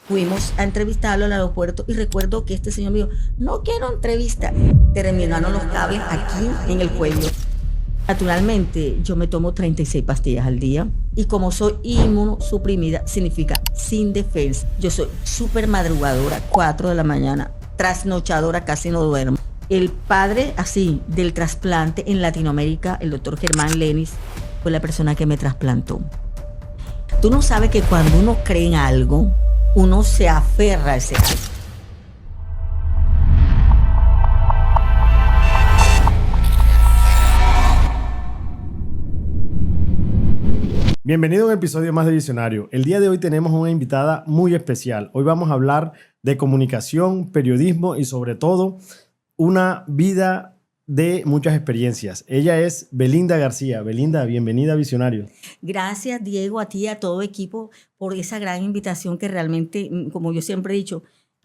Fuimos a entrevistarlo al aeropuerto y recuerdo que este señor me dijo, no quiero entrevista. Terminaron los cables aquí en el cuello. Naturalmente, yo me tomo 36 pastillas al día y como soy inmunosuprimida, significa sin defensa. Yo soy súper madrugadora, 4 de la mañana, trasnochadora, casi no duermo. El padre, así, del trasplante en Latinoamérica, el doctor Germán Lenis, fue la persona que me trasplantó. Tú no sabes que cuando uno cree en algo, uno se aferra a ese algo. Bienvenido a un episodio más de Visionario. El día de hoy tenemos una invitada muy especial. Hoy vamos a hablar de comunicación, periodismo y sobre todo una vida de muchas experiencias. Ella es Belinda García. Belinda, bienvenida a Visionario. Gracias, Diego, a ti y a todo equipo por esa gran invitación que realmente, como yo siempre he dicho,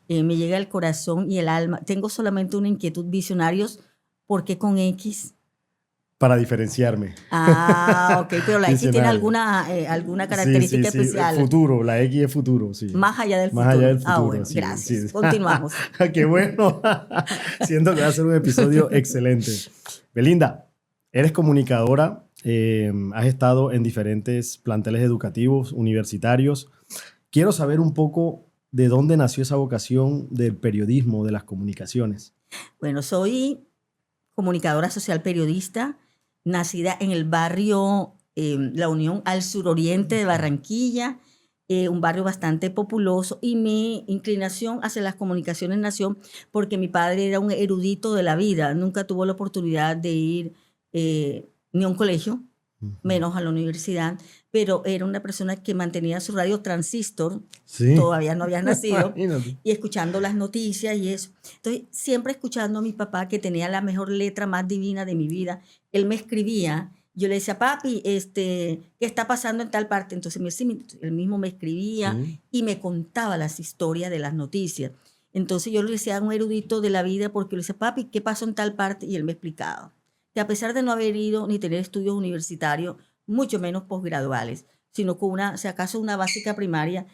me llega al corazón y el alma. Tengo solamente una inquietud, Visionarios, ¿por qué con X? Para diferenciarme. Ok, pero la X tiene alguna característica sí. especial. Futuro, la X es futuro, sí. Más allá del futuro. Más allá del futuro, Bueno, sí, gracias. sí. Continuamos. Qué bueno. Siento que va a ser un episodio excelente. Belinda, eres comunicadora, has estado en diferentes planteles educativos, universitarios. Quiero saber un poco de dónde nació esa vocación del periodismo, de las comunicaciones. Bueno, soy comunicadora social periodista, nacida en el barrio La Unión al suroriente de Barranquilla, un barrio bastante populoso, y mi inclinación hacia las comunicaciones nació porque mi padre era un erudito de la vida, nunca tuvo la oportunidad de ir ni a un colegio, menos a la universidad, pero era una persona que mantenía su radio transistor, Sí. todavía no había nacido, Imagínate. y escuchando las noticias y eso. Entonces, siempre escuchando a mi papá, que tenía la mejor letra más divina de mi vida, él me escribía, yo le decía, papi, ¿qué está pasando en tal parte? Entonces, él mismo me escribía y me contaba las historias de las noticias. Entonces, yo le decía a un erudito de la vida, porque le decía, papi, ¿qué pasó en tal parte? Y él me explicaba que a pesar de no haber ido ni tener estudios universitarios, mucho menos posgraduales, sino con si acaso una básica primaria,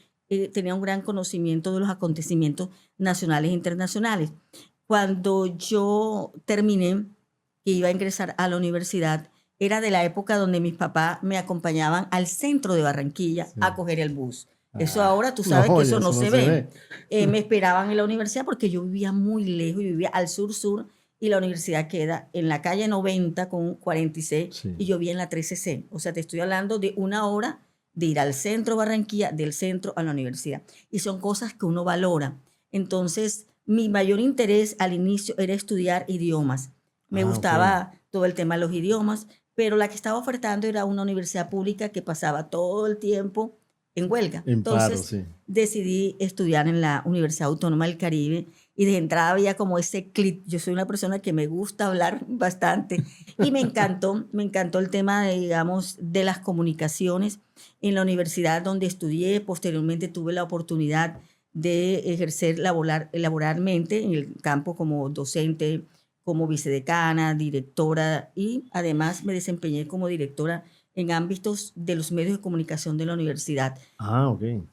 tenía un gran conocimiento de los acontecimientos nacionales e internacionales. Cuando yo terminé, que iba a ingresar a la universidad, era de la época donde mis papás me acompañaban al centro de Barranquilla a coger el bus. Eso ahora tú sabes que eso no se ve. Me esperaban en la universidad porque yo vivía muy lejos, yo vivía al sur, y la universidad queda en la calle 90 con 46 y yo vivía en la 13C. O sea, te estoy hablando de una hora de ir al centro de Barranquilla, del centro a la universidad. Y son cosas que uno valora. Entonces, mi mayor interés al inicio era estudiar idiomas. Me gustaba todo el tema de los idiomas, pero la que estaba ofertando era una universidad pública que pasaba todo el tiempo en huelga. Entonces, decidí estudiar en la Universidad Autónoma del Caribe y de entrada había como ese clip. Yo soy una persona que me gusta hablar bastante y me encantó el tema digamos, de las comunicaciones. En la universidad donde estudié, posteriormente tuve la oportunidad de ejercer laboralmente en el campo como docente, como vicedecana, directora, y además me desempeñé como directora en ámbitos de los medios de comunicación de la universidad.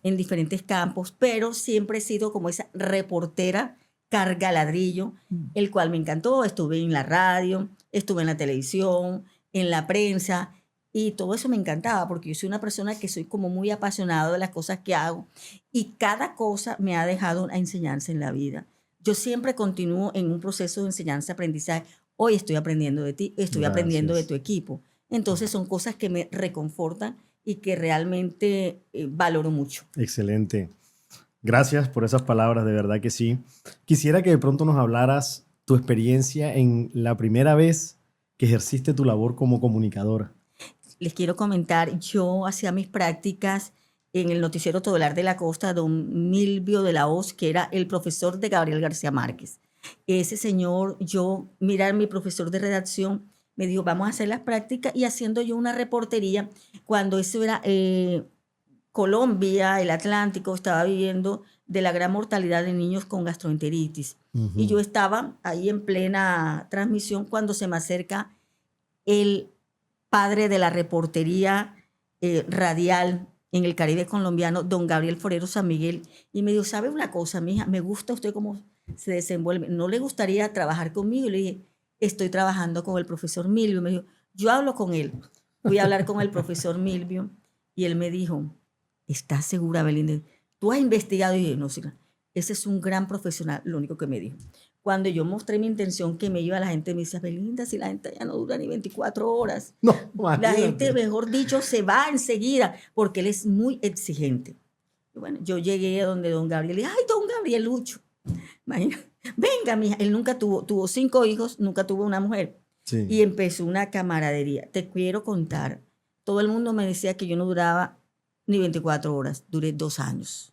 En diferentes campos, pero siempre he sido como esa reportera carga ladrillo, el cual me encantó. Estuve en la radio, estuve en la televisión, en la prensa, y todo eso me encantaba porque yo soy una persona que soy como muy apasionada de las cosas que hago, y cada cosa me ha dejado una enseñanza en la vida. Yo siempre continúo en un proceso de enseñanza-aprendizaje. Hoy estoy aprendiendo de ti, estoy aprendiendo de tu equipo. Entonces son cosas que me reconfortan y que realmente valoro mucho. Excelente. Gracias por esas palabras, de verdad que sí. Quisiera que de pronto nos hablaras tu experiencia en la primera vez que ejerciste tu labor como comunicadora. Les quiero comentar, yo hacía mis prácticas en el noticiero Todelar de la Costa, don Milvio de la Hoz, que era el profesor de Gabriel García Márquez. Ese señor, mirar mi profesor de redacción, me dijo, vamos a hacer las prácticas, y haciendo yo una reportería, cuando eso era Colombia, el Atlántico, estaba viviendo de la gran mortalidad de niños con gastroenteritis. Y yo estaba ahí en plena transmisión cuando se me acerca el padre de la reportería radial en el Caribe colombiano, don Gabriel Forero San Miguel, y me dijo, ¿sabe una cosa, mija? Me gusta usted cómo se desenvuelve. ¿No le gustaría trabajar conmigo? Y le dije, estoy trabajando con el profesor Milvio. Me dijo, yo hablo con él. Fui a hablar con el profesor Milvio y él me dijo, ¿estás segura, Belinda? ¿Tú has investigado? Y dije, no, sí, ese es un gran profesional, lo único que me dijo. Cuando yo mostré mi intención que me iba, la gente me decía, Belinda, si la gente ya no dura ni 24 horas. No, la gente, mejor dicho, se va enseguida porque él es muy exigente. Y bueno, yo llegué a donde don Gabriel y dije, ay, don Gabrielucho, imagínate, venga, mija. Él nunca tuvo 5 hijos, nunca tuvo una mujer. Sí. Y empezó una camaradería. Te quiero contar, todo el mundo me decía que yo no duraba ni 24 horas, duré 2 años.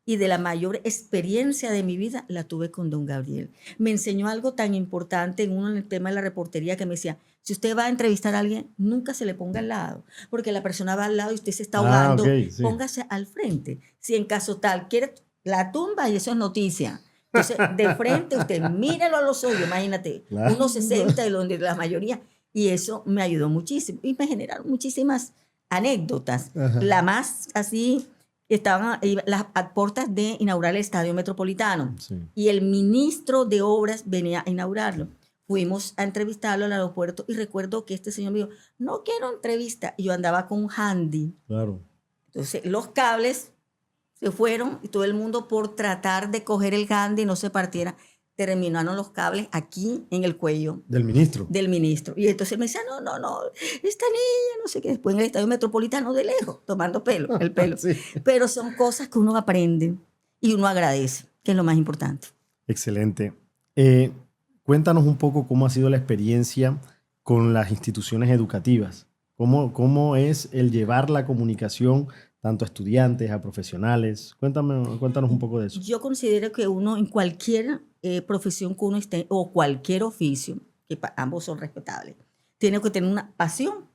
Y de la mayor experiencia de mi vida la tuve con don Gabriel. Me enseñó algo tan importante en el tema de la reportería que me decía, si usted va a entrevistar a alguien, nunca se le ponga al lado, porque la persona va al lado y usted se está ahogando. Okay, sí. Póngase al frente. Si en caso tal quiere la tumba y eso es noticia. Entonces, de frente usted mírelo a los ojos, imagínate, Claro. 1,60 de donde la mayoría. Y eso me ayudó muchísimo. Y me generaron muchísimas anécdotas. Ajá. La más así... estaban las puertas de inaugurar el Estadio Metropolitano, Sí. y el ministro de Obras venía a inaugurarlo. Fuimos a entrevistarlo al aeropuerto y recuerdo que este señor me dijo, no quiero entrevista, y yo andaba con un handy. Claro. Entonces los cables se fueron y todo el mundo, por tratar de coger el handy y no se partiera, terminaron los cables aquí en el cuello Del ministro. del ministro. Y entonces me decía, no, esta niña, no sé qué. Después en el Estadio Metropolitano de lejos, tomando el pelo. Sí. Pero son cosas que uno aprende y uno agradece, que es lo más importante. Excelente. Cuéntanos un poco cómo ha sido la experiencia con las instituciones educativas. ¿Cómo es el llevar la comunicación tanto a estudiantes, a profesionales? Cuéntanos un poco de eso. Yo considero que uno en cualquier profesión que uno esté, o cualquier oficio, que ambos son respetables, tiene que tener una pasión,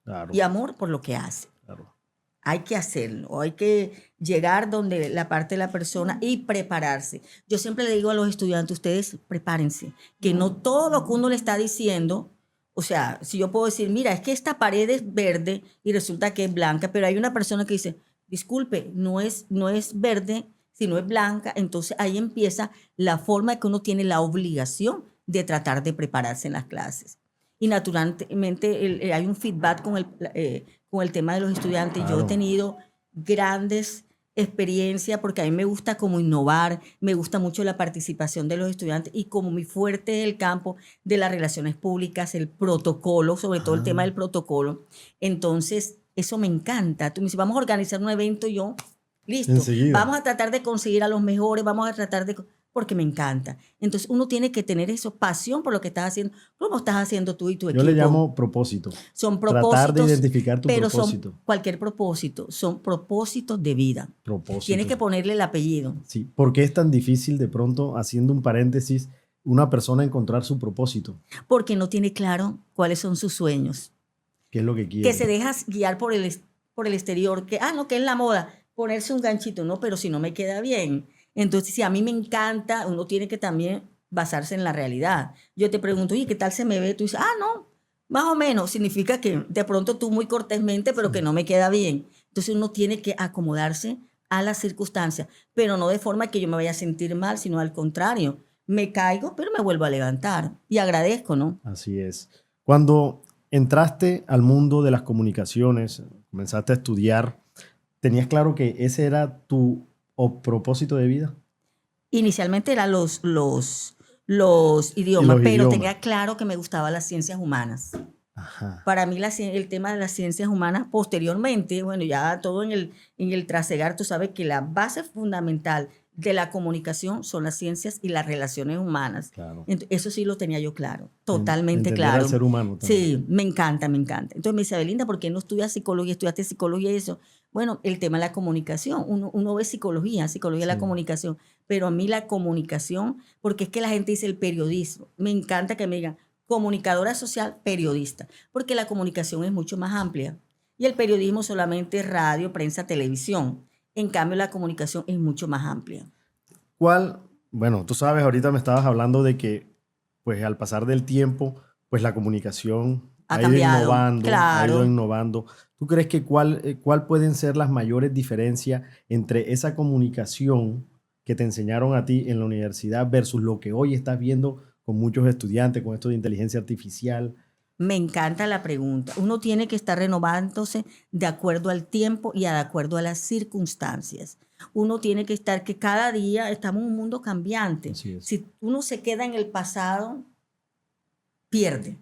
Claro. y amor por lo que hace. Claro. Hay que hacerlo, hay que llegar donde la parte de la persona y prepararse. Yo siempre le digo a los estudiantes, ustedes prepárense, que no todo lo que uno le está diciendo, o sea, si yo puedo decir, mira, es que esta pared es verde y resulta que es blanca, pero hay una persona que dice, disculpe, no es verde, sino es blanca, entonces ahí empieza la forma de que uno tiene la obligación de tratar de prepararse en las clases. Y naturalmente hay un feedback con el tema de los estudiantes. Claro. Yo he tenido grandes experiencias porque a mí me gusta como innovar, me gusta mucho la participación de los estudiantes, y como mi fuerte es el campo de las relaciones públicas, el protocolo, sobre todo el tema del protocolo. Entonces, eso me encanta. Tú me dices, vamos a organizar un evento, y yo, listo, Enseguida. vamos a tratar de conseguir a los mejores, vamos a tratar de... porque me encanta. Entonces uno tiene que tener eso, pasión por lo que estás haciendo, como estás haciendo tú y tu equipo. Yo le llamo propósito. Son propósitos. Tratar de identificar tu pero propósito. Son cualquier propósito, son propósitos de vida. Propósito. Tienes que ponerle el apellido. Sí. ¿Por qué es tan difícil, de pronto, haciendo un paréntesis, una persona encontrar su propósito? Porque no tiene claro cuáles son sus sueños. ¿Qué es lo que quiere? Que se deja guiar por el exterior, que no, que es la moda, ponerse un ganchito, no, pero si no me queda bien. Entonces, si a mí me encanta, uno tiene que también basarse en la realidad. Yo te pregunto, oye, ¿qué tal se me ve? Tú dices, no, más o menos. Significa que de pronto tú muy cortésmente, pero que no me queda bien. Entonces uno tiene que acomodarse a las circunstancias, pero no de forma que yo me vaya a sentir mal, sino al contrario. Me caigo, pero me vuelvo a levantar. Y agradezco, ¿no? Así es. Cuando entraste al mundo de las comunicaciones, comenzaste a estudiar, ¿tenías claro que ese era tu propósito de vida? Inicialmente eran los idiomas, pero idiomas. tenía claro que me gustaban las ciencias humanas. Ajá. Para mí el tema de las ciencias humanas, posteriormente, bueno, ya todo en el trasegar, tú sabes que la base fundamental de la comunicación son las ciencias y las relaciones humanas. Claro. Eso sí lo tenía yo claro, totalmente Entender claro. al ser humano también. Sí, me encanta, me encanta. Entonces me dice, Belinda, ¿por qué no estudias psicología? Estudiaste psicología y eso. Bueno, el tema de la comunicación. Uno ve psicología de la comunicación. Pero a mí la comunicación, porque es que la gente dice el periodismo. Me encanta que me digan comunicadora social, periodista. Porque la comunicación es mucho más amplia. Y el periodismo solamente es radio, prensa, televisión. En cambio, la comunicación es mucho más amplia. Bueno, tú sabes, ahorita me estabas hablando de que, pues al pasar del tiempo, pues la comunicación ha ido cambiado. innovando, ha Claro. ido innovando. ¿Tú crees que cuál pueden ser las mayores diferencias entre esa comunicación que te enseñaron a ti en la universidad versus lo que hoy estás viendo con muchos estudiantes, con esto de inteligencia artificial? Me encanta la pregunta. Uno tiene que estar renovándose de acuerdo al tiempo y de acuerdo a las circunstancias. Uno tiene que estar que cada día estamos en un mundo cambiante. Así es. Si uno se queda en el pasado, pierde.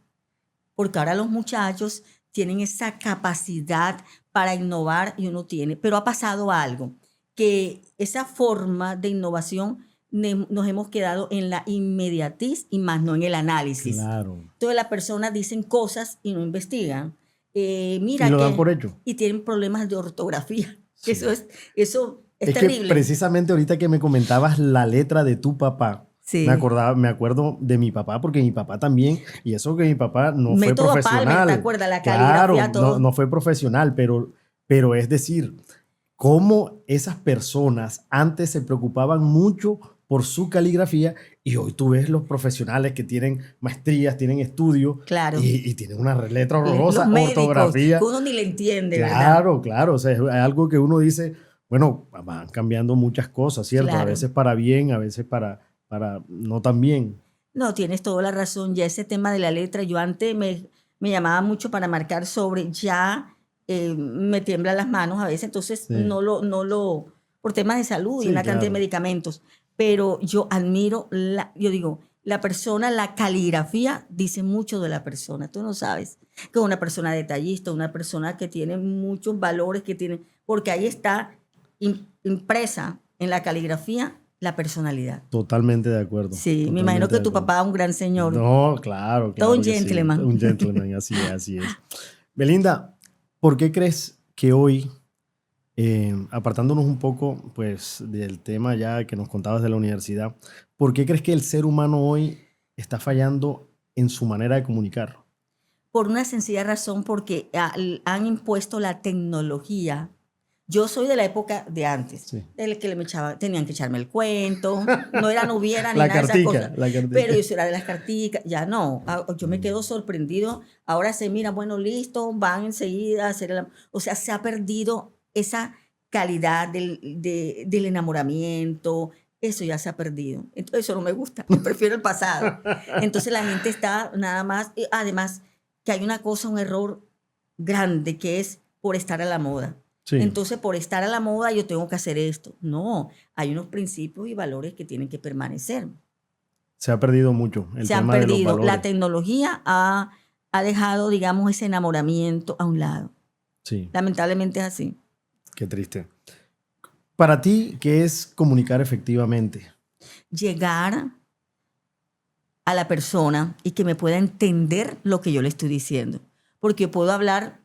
Porque ahora los muchachos tienen esa capacidad para innovar y uno tiene. Pero ha pasado algo, que esa forma de innovación nos hemos quedado en la inmediatez y más no en el análisis. Claro. Entonces las personas dicen cosas y no investigan. Y Mira lo que, dan por hecho. y tienen problemas de ortografía. Sí. Eso es que terrible. precisamente ahorita que me comentabas la letra de tu papá, Sí. me acuerdo de mi papá, porque mi papá también, y eso que mi papá no fue Método profesional. Palmer, ¿te acuerdas? La caligrafía, claro, todo. no fue profesional, pero es decir, cómo esas personas antes se preocupaban mucho por su caligrafía y hoy tú ves los profesionales que tienen maestrías, tienen estudios Claro. y tienen una letra horrorosa, Los médicos, ortografía. que uno ni le entiende, ¿verdad? Claro, claro, o sea, es algo que uno dice, bueno, van cambiando muchas cosas, ¿cierto? Claro. A veces para bien, a veces para no tan bien. No, tienes toda la razón. Ya ese tema de la letra, yo antes me llamaba mucho para marcar sobre, ya me tiemblan las manos a veces, entonces Sí. por temas de salud Sí, y una cantidad de claro. medicamentos. Pero yo admiro, yo digo, la persona, la caligrafía dice mucho de la persona. Tú no sabes que es una persona detallista, una persona que tiene muchos valores, porque ahí está impresa en la caligrafía la personalidad. Totalmente de acuerdo. Sí, me imagino que tu papá es un gran señor. No, claro. Todo un que gentleman. Sí, un gentleman, así es, así es. Belinda, ¿por qué crees que hoy, apartándonos un poco pues, del tema ya que nos contabas de la universidad, ¿por qué crees que el ser humano hoy está fallando en su manera de comunicar? Por una sencilla razón, porque han impuesto la tecnología. Yo soy de la época de antes, Sí. del que tenían que echarme el cuento, no hubiera ni La nada de esas cartica, cosas. la cartica. Pero yo era de las carticas, ya no. Yo me quedo sorprendido. Ahora se mira, bueno, listo, van enseguida a hacer o sea, se ha perdido esa calidad del enamoramiento. Eso ya se ha perdido. Entonces eso no me gusta. Yo prefiero el pasado. Entonces la gente está nada más, además que hay una cosa, un error grande que es por estar a la moda. Sí. Entonces, por estar a la moda, yo tengo que hacer esto. No, hay unos principios y valores que tienen que permanecer. Se ha perdido mucho el Se han tema de los perdido. valores. La tecnología ha dejado, digamos, ese enamoramiento a un lado. Sí. Lamentablemente es así. Qué triste. Para ti, ¿qué es comunicar efectivamente? Llegar a la persona y que me pueda entender lo que yo le estoy diciendo. Porque yo puedo hablar,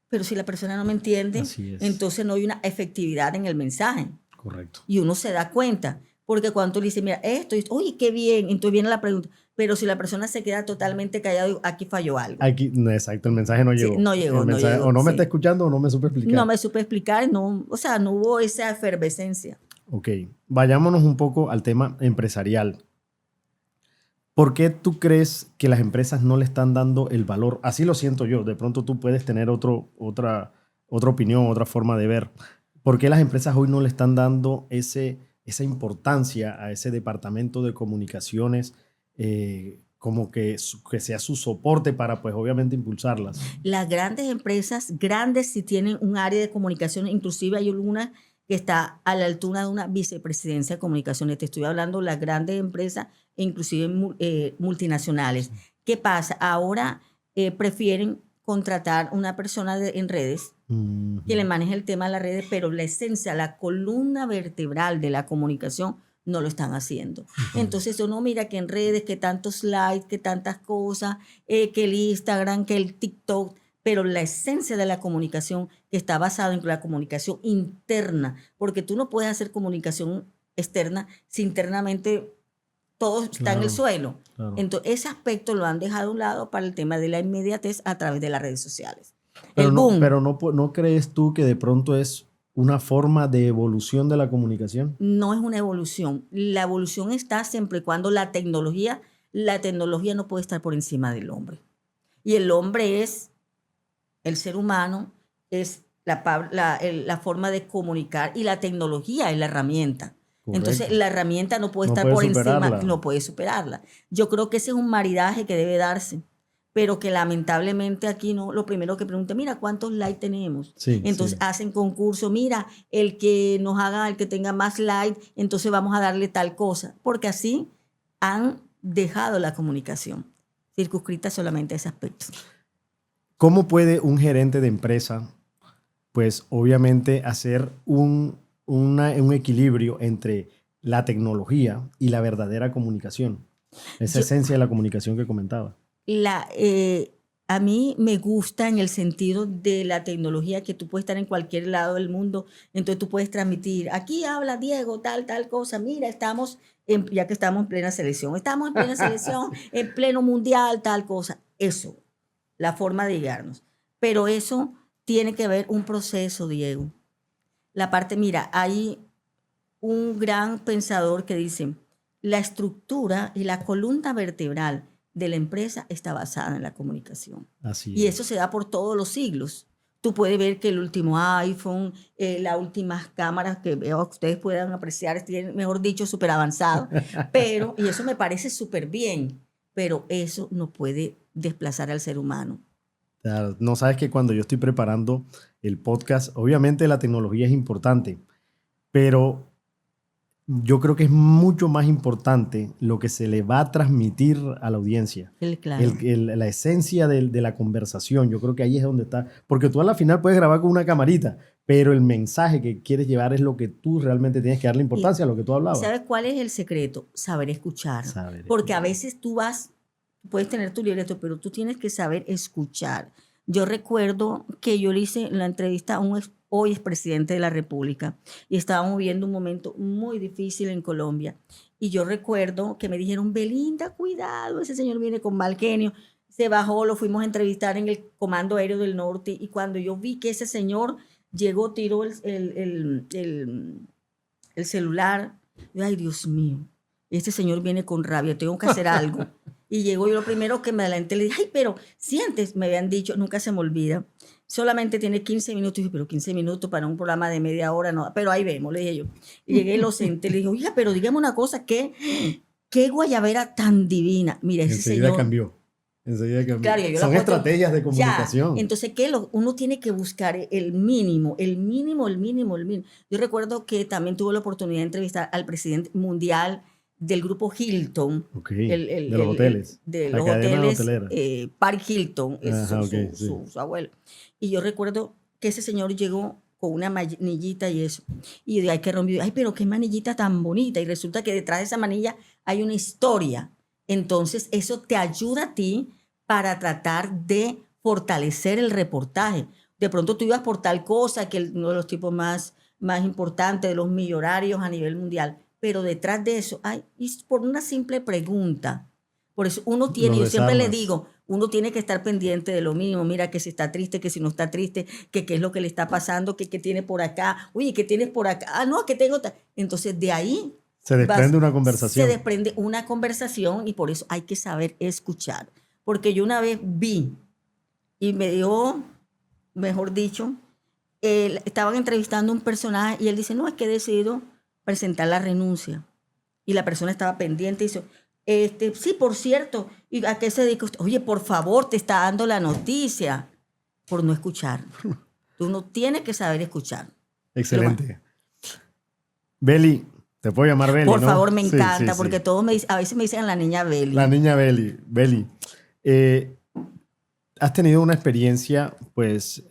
pero si la persona no me entiende, Así es. entonces no hay una efectividad en el mensaje. Correcto. Y uno se da cuenta. Porque cuando tú le dices, mira, esto, oye, qué bien, entonces viene la pregunta. Pero si la persona se queda totalmente callada, digo, aquí falló algo. Aquí, no, exacto, el mensaje no Sí, llegó. no llegó, El no mensaje, llegó, o no me sí. está escuchando o no me supe explicar. No me supe explicar, no, o sea, no hubo esa efervescencia. Ok, vayámonos un poco al tema empresarial. ¿Por qué tú crees que las empresas no le están dando el valor? Así lo siento yo. De pronto tú puedes tener otra opinión, otra forma de ver. ¿Por qué las empresas hoy no le están dando esa importancia a ese departamento de comunicaciones como que sea su soporte para, pues, obviamente, impulsarlas? Las grandes empresas, grandes sí tienen un área de comunicación, inclusive hay una que está a la altura de una vicepresidencia de comunicaciones. Te estoy hablando de las grandes empresas, inclusive multinacionales. Sí. ¿Qué pasa? Ahora prefieren contratar una persona en redes que le maneje el tema de las redes, pero la esencia, la columna vertebral de la comunicación no lo están haciendo. Entonces uno mira que en redes, que tantos likes, que tantas cosas, que el Instagram, que el TikTok, pero la esencia de la comunicación que está basada en la comunicación interna, porque tú no puedes hacer comunicación externa si internamente todo está en el suelo. Claro. Entonces ese aspecto lo han dejado a un lado para el tema de la inmediatez a través de las redes sociales. Pero, El boom. ¿no crees tú que de pronto es una forma de evolución de la comunicación? No es una evolución. La evolución está siempre y cuando la tecnología no puede estar por encima del hombre. Y el hombre es, el ser humano, es la forma de comunicar y la tecnología es la herramienta. Correcto. Entonces, la herramienta no puede No estar puede por encima, superarla. no puede superarla. Yo creo que ese es un maridaje que debe darse, pero que lamentablemente aquí no, lo primero que pregunta, mira, ¿cuántos likes tenemos? Sí, Entonces sí. hacen concurso, mira, el que nos haga, el que tenga más likes, entonces vamos a darle tal cosa, porque así han dejado la comunicación circunscrita solamente a ese aspecto. ¿Cómo puede un gerente de empresa, pues obviamente, hacer un equilibrio entre la tecnología y la verdadera comunicación? Esa Yo, esencia de la comunicación que comentaba. a mí me gusta en el sentido de la tecnología que tú puedes estar en cualquier lado del mundo, entonces tú puedes transmitir, aquí habla Diego, tal cosa, mira, ya que estamos en plena selección, en pleno mundial, tal cosa, eso, la forma de llegarnos. Pero eso tiene que haber un proceso, Diego. La parte, mira, hay un gran pensador que dice, la estructura y la columna vertebral de la empresa está basada en la comunicación. Así Y es. eso se da por todos los siglos. Tú puedes ver que el último iPhone, las últimas cámaras que veo que ustedes puedan apreciar, tienen, mejor dicho, súper avanzado, y eso me parece súper bien, pero eso no puede desplazar al ser humano. Claro, no sabes que cuando yo estoy preparando el podcast, obviamente la tecnología es importante, pero yo creo que es mucho más importante lo que se le va a transmitir a la audiencia. Claro. La esencia de la conversación, yo creo que ahí es donde está. Porque tú a la final puedes grabar con una camarita, pero el mensaje que quieres llevar es lo que tú realmente tienes que darle importancia a lo que tú hablabas. ¿Sabes cuál es el secreto? Saber escuchar. Saber Porque escuchar. a veces puedes tener tu libreto, pero tú tienes que saber escuchar. Yo recuerdo que yo le hice la entrevista a hoy expresidente de la República y estábamos viviendo un momento muy difícil en Colombia. Y yo recuerdo que me dijeron, Belinda, cuidado, ese señor viene con mal genio. Se bajó, lo fuimos a entrevistar en el Comando Aéreo del Norte y cuando yo vi que ese señor llegó, tiró el celular, yo, ay Dios mío, este señor viene con rabia, tengo que hacer algo. Y llegó yo lo primero que me adelanté, le dije, ay, pero sientes, me habían dicho, nunca se me olvida, solamente tiene 15 minutos, y dije, pero 15 minutos para un programa de media hora, no, pero ahí vemos, le dije yo. Y llegué y lo senté, le dije, oiga, pero dígame una cosa, qué guayabera tan divina. Mira, ese Enseguida señor... cambió. Enseguida cambió. Claro, Son estrategias de comunicación. Ya. Entonces, uno tiene que buscar el mínimo. Yo recuerdo que también tuve la oportunidad de entrevistar al presidente mundial del grupo Hilton. Okay. De los hoteles. De los hoteles. Paris Hilton, es su abuelo. Y yo recuerdo que ese señor llegó con una manillita y eso. Y de ahí que rompió, ay, pero qué manillita tan bonita. Y resulta que detrás de esa manilla hay una historia. Entonces, eso te ayuda a ti para tratar de fortalecer el reportaje. De pronto tú ibas por tal cosa, que uno de los tipos más importantes, de los millonarios a nivel mundial, pero detrás de eso, es por una simple pregunta. Por eso uno tiene, yo siempre le digo, uno tiene que estar pendiente de lo mínimo. Mira que si está triste, que si no está triste, que qué es lo que le está pasando, que qué tiene por acá. Oye, ¿qué tienes por acá? Ah, no, que tengo... Entonces, de ahí... Se desprende una conversación. Se desprende una conversación y por eso hay que saber escuchar. Porque yo una vez vi y me dio, mejor dicho, estaban entrevistando a un personaje y él dice, no, es que he decidido presentar la renuncia. Y la persona estaba pendiente y dice, sí, por cierto, ¿y a qué se dedica usted? Oye, por favor, te está dando la noticia por no escuchar. Tú no tienes que saber escuchar. Excelente. Beli, te puedo llamar Beli, por ¿no? favor, me encanta, sí, porque todos a veces me dicen la niña Beli. La niña Beli. Beli, has tenido una experiencia, pues,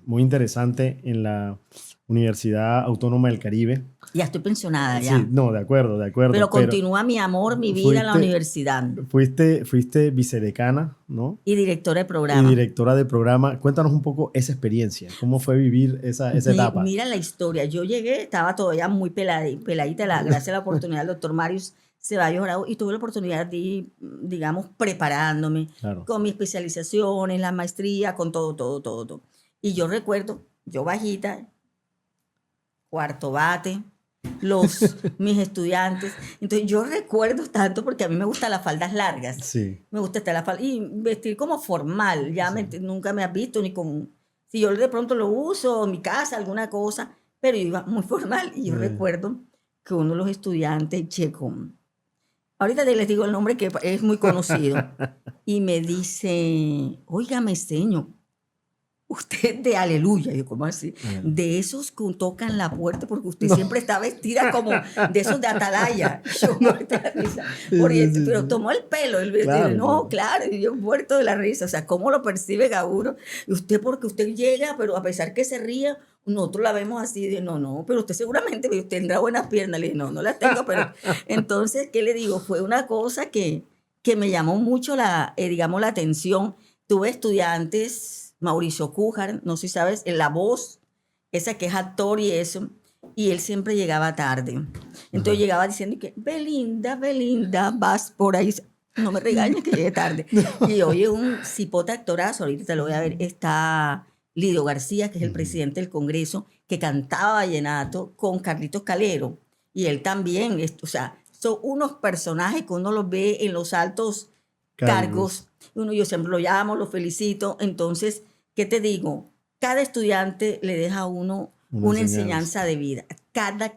muy interesante en la Universidad Autónoma del Caribe. Ya estoy pensionada, ya. Sí, no, de acuerdo. Pero continúa mi amor, mi vida en la universidad. Fuiste vicedecana, ¿no? Y directora de programa. Y directora de programa. Cuéntanos un poco esa experiencia. ¿Cómo fue vivir esa etapa? Mira la historia. Yo llegué, estaba todavía muy peladita, gracias a la oportunidad del doctor Marius Ceballos Arau, y tuve la oportunidad de ir, digamos, preparándome con mis especializaciones, la maestría, con todo. Y yo recuerdo, yo bajita, cuarto bate, mis estudiantes. Entonces yo recuerdo tanto porque a mí me gustan las faldas largas. Sí. Me gusta estar la falda y vestir como formal. Ya nunca me has visto ni con... Si yo de pronto lo uso en mi casa, alguna cosa, pero yo iba muy formal. Y yo recuerdo que uno de los estudiantes, Checo, ahorita les digo el nombre que es muy conocido, y me dice, óigame, señor, usted de aleluya. Yo, ¿cómo así? De esos que tocan la puerta, porque usted siempre está vestida como de esos de atalaya. Yo muerto de la risa. Pero tomó el pelo, el vestido. Claro, No, claro, y yo muerto de la risa. O sea, ¿cómo lo percibe a uno? Y usted, porque usted llega, pero a pesar que se ría, nosotros la vemos así de, no, pero usted seguramente tendrá buenas piernas. Le dije, no las tengo, pero... Entonces, ¿qué le digo? Fue una cosa que me llamó mucho digamos, la atención. Tuve estudiantes... Mauricio Cújar, no sé si sabes, en La Voz, esa que es actor y eso, y él siempre llegaba tarde. Entonces llegaba diciendo que, Belinda, vas por ahí. No me regañes que llegue tarde. Y oye, un cipote actorazo, ahorita te lo voy a ver, está Lidio García, que es el presidente del Congreso, que cantaba vallenato con Carlitos Calero. Y él también, o sea, son unos personajes que uno los ve en los altos cargos. Yo siempre lo llamo, lo felicito. Entonces, ¿qué te digo? Cada estudiante le deja a uno una enseñanza de vida. Cada.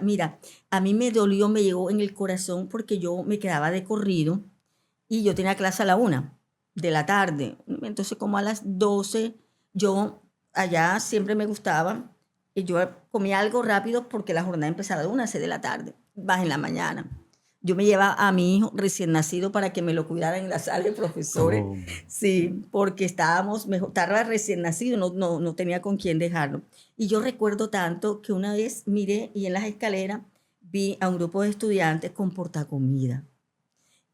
Mira, a mí me dolió, me llegó en el corazón porque yo me quedaba de corrido y yo tenía clase a la 1 de la tarde. Entonces, como a las 12, yo allá siempre me gustaba. Y yo comía algo rápido porque la jornada empezaba a las 6 de la tarde, vas en la mañana. Yo me llevaba a mi hijo recién nacido para que me lo cuidaran en la sala de profesores. Oh. Sí, porque estaba recién nacido, no tenía con quién dejarlo. Y yo recuerdo tanto que una vez miré y en las escaleras vi a un grupo de estudiantes con portacomida.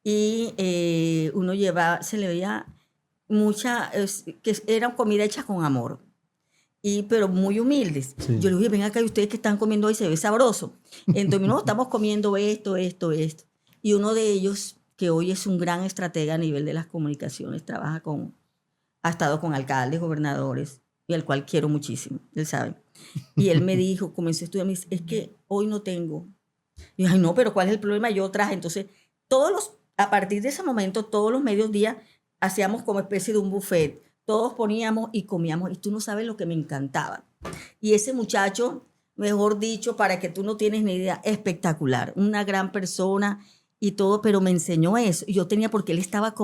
Y se le veía que era comida hecha con amor. Pero muy humildes. Sí. Yo les dije, ven acá, y ustedes que están comiendo hoy se ve sabroso. Entonces, no, estamos comiendo esto. Y uno de ellos, que hoy es un gran estratega a nivel de las comunicaciones, ha estado con alcaldes, gobernadores, y al cual quiero muchísimo, él sabe. Y él me dijo, comencé a estudiar, me dice, es que hoy no tengo. Y yo, ay, no, pero ¿cuál es el problema? Yo traje. Entonces, a partir de ese momento, todos los mediodías hacíamos como especie de un buffet. Todos poníamos y comíamos, y tú no sabes lo que me encantaba. Y ese muchacho, mejor dicho, para que tú no tienes ni idea, espectacular, una gran persona y todo, pero me enseñó eso. Y yo tenía, porque él estaba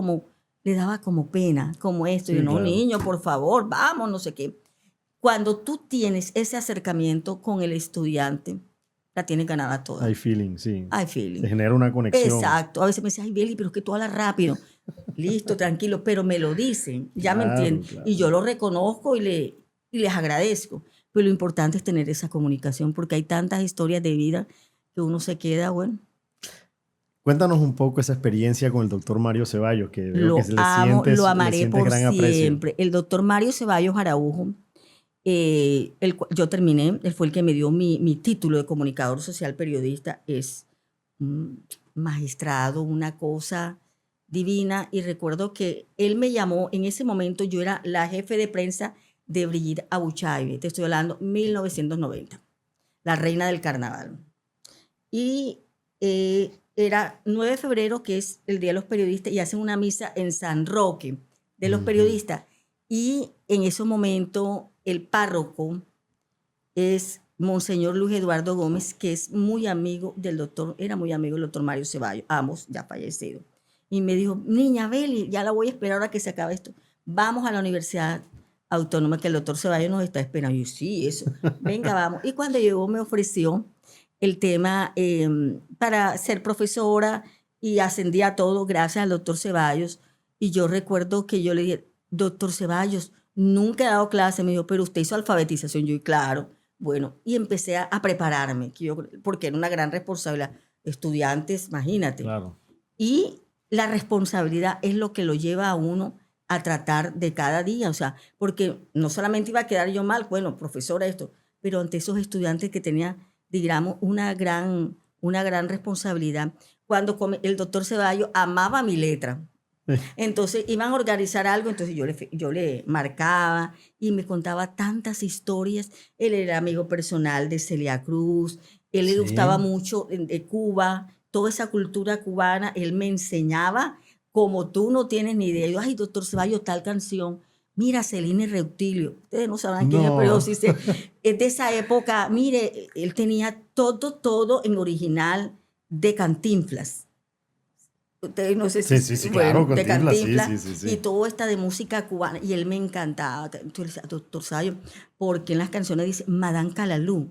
le daba como pena, como esto. Sí, y yo, no, claro. Niño, por favor, vamos, no sé qué. Cuando tú tienes ese acercamiento con el estudiante, la tienes ganada toda. Hay feeling, sí. Hay feeling. Se genera una conexión. Exacto. A veces me dice, ay, Beli, pero es que tú hablas rápido. Listo, tranquilo, pero me lo dicen, ya claro, me entienden. Claro. Y yo lo reconozco y les agradezco. Pero lo importante es tener esa comunicación, porque hay tantas historias de vida que uno se queda, bueno. Cuéntanos un poco esa experiencia con el doctor Mario Ceballos, que veo que lo amaré por siempre. Aprecio. El doctor Mario Ceballos Araujo, yo terminé, él fue el que me dio mi título de comunicador social periodista, es magistrado, una cosa divina. Y recuerdo que él me llamó, en ese momento yo era la jefe de prensa de Brigitte Abuchaibe, te estoy hablando 1990, la reina del carnaval. Y era 9 de febrero, que es el Día de los Periodistas, y hacen una misa en San Roque de los periodistas. Y en ese momento el párroco es Monseñor Luis Eduardo Gómez, que es muy amigo del doctor, era muy amigo del doctor Mario Ceballos, ambos ya fallecidos. Y me dijo, niña Beli, ya la voy a esperar ahora que se acabe esto. Vamos a la Universidad Autónoma, que el doctor Ceballos nos está esperando. Y yo, sí, eso, venga, vamos. Y cuando llegó me ofreció el tema para ser profesora y ascendí a todo gracias al doctor Ceballos. Y yo recuerdo que yo le dije, doctor Ceballos, nunca he dado clase. Me dijo, pero usted hizo alfabetización. Yo, y claro, bueno, y empecé a prepararme, porque era una gran responsabilidad. Estudiantes, imagínate. Claro. Y la responsabilidad es lo que lo lleva a uno a tratar de cada día, o sea, porque no solamente iba a quedar yo mal, bueno, profesora esto, pero ante esos estudiantes que tenían, digamos, una gran responsabilidad. Cuando el doctor Ceballos amaba mi letra, entonces iban a organizar algo, entonces yo le marcaba y me contaba tantas historias. Él era amigo personal de Celia Cruz, Él le Sí. gustaba mucho de Cuba, toda esa cultura cubana. Él me enseñaba como tú no tienes ni idea. Yo, ay, doctor Ceballos, tal canción. Mira, Celine Reutilio. Ustedes no sabrán quién es, pero No. yo sí sé. Es de esa época. Mire, él tenía todo en original de Cantinflas. Ustedes no sé si, Sí, bueno, claro, de Cantinflas, Cantinflas sí. y todo esta de música cubana. Y él me encantaba. Entonces, doctor Sayo, porque en las canciones dice Madame Calalú,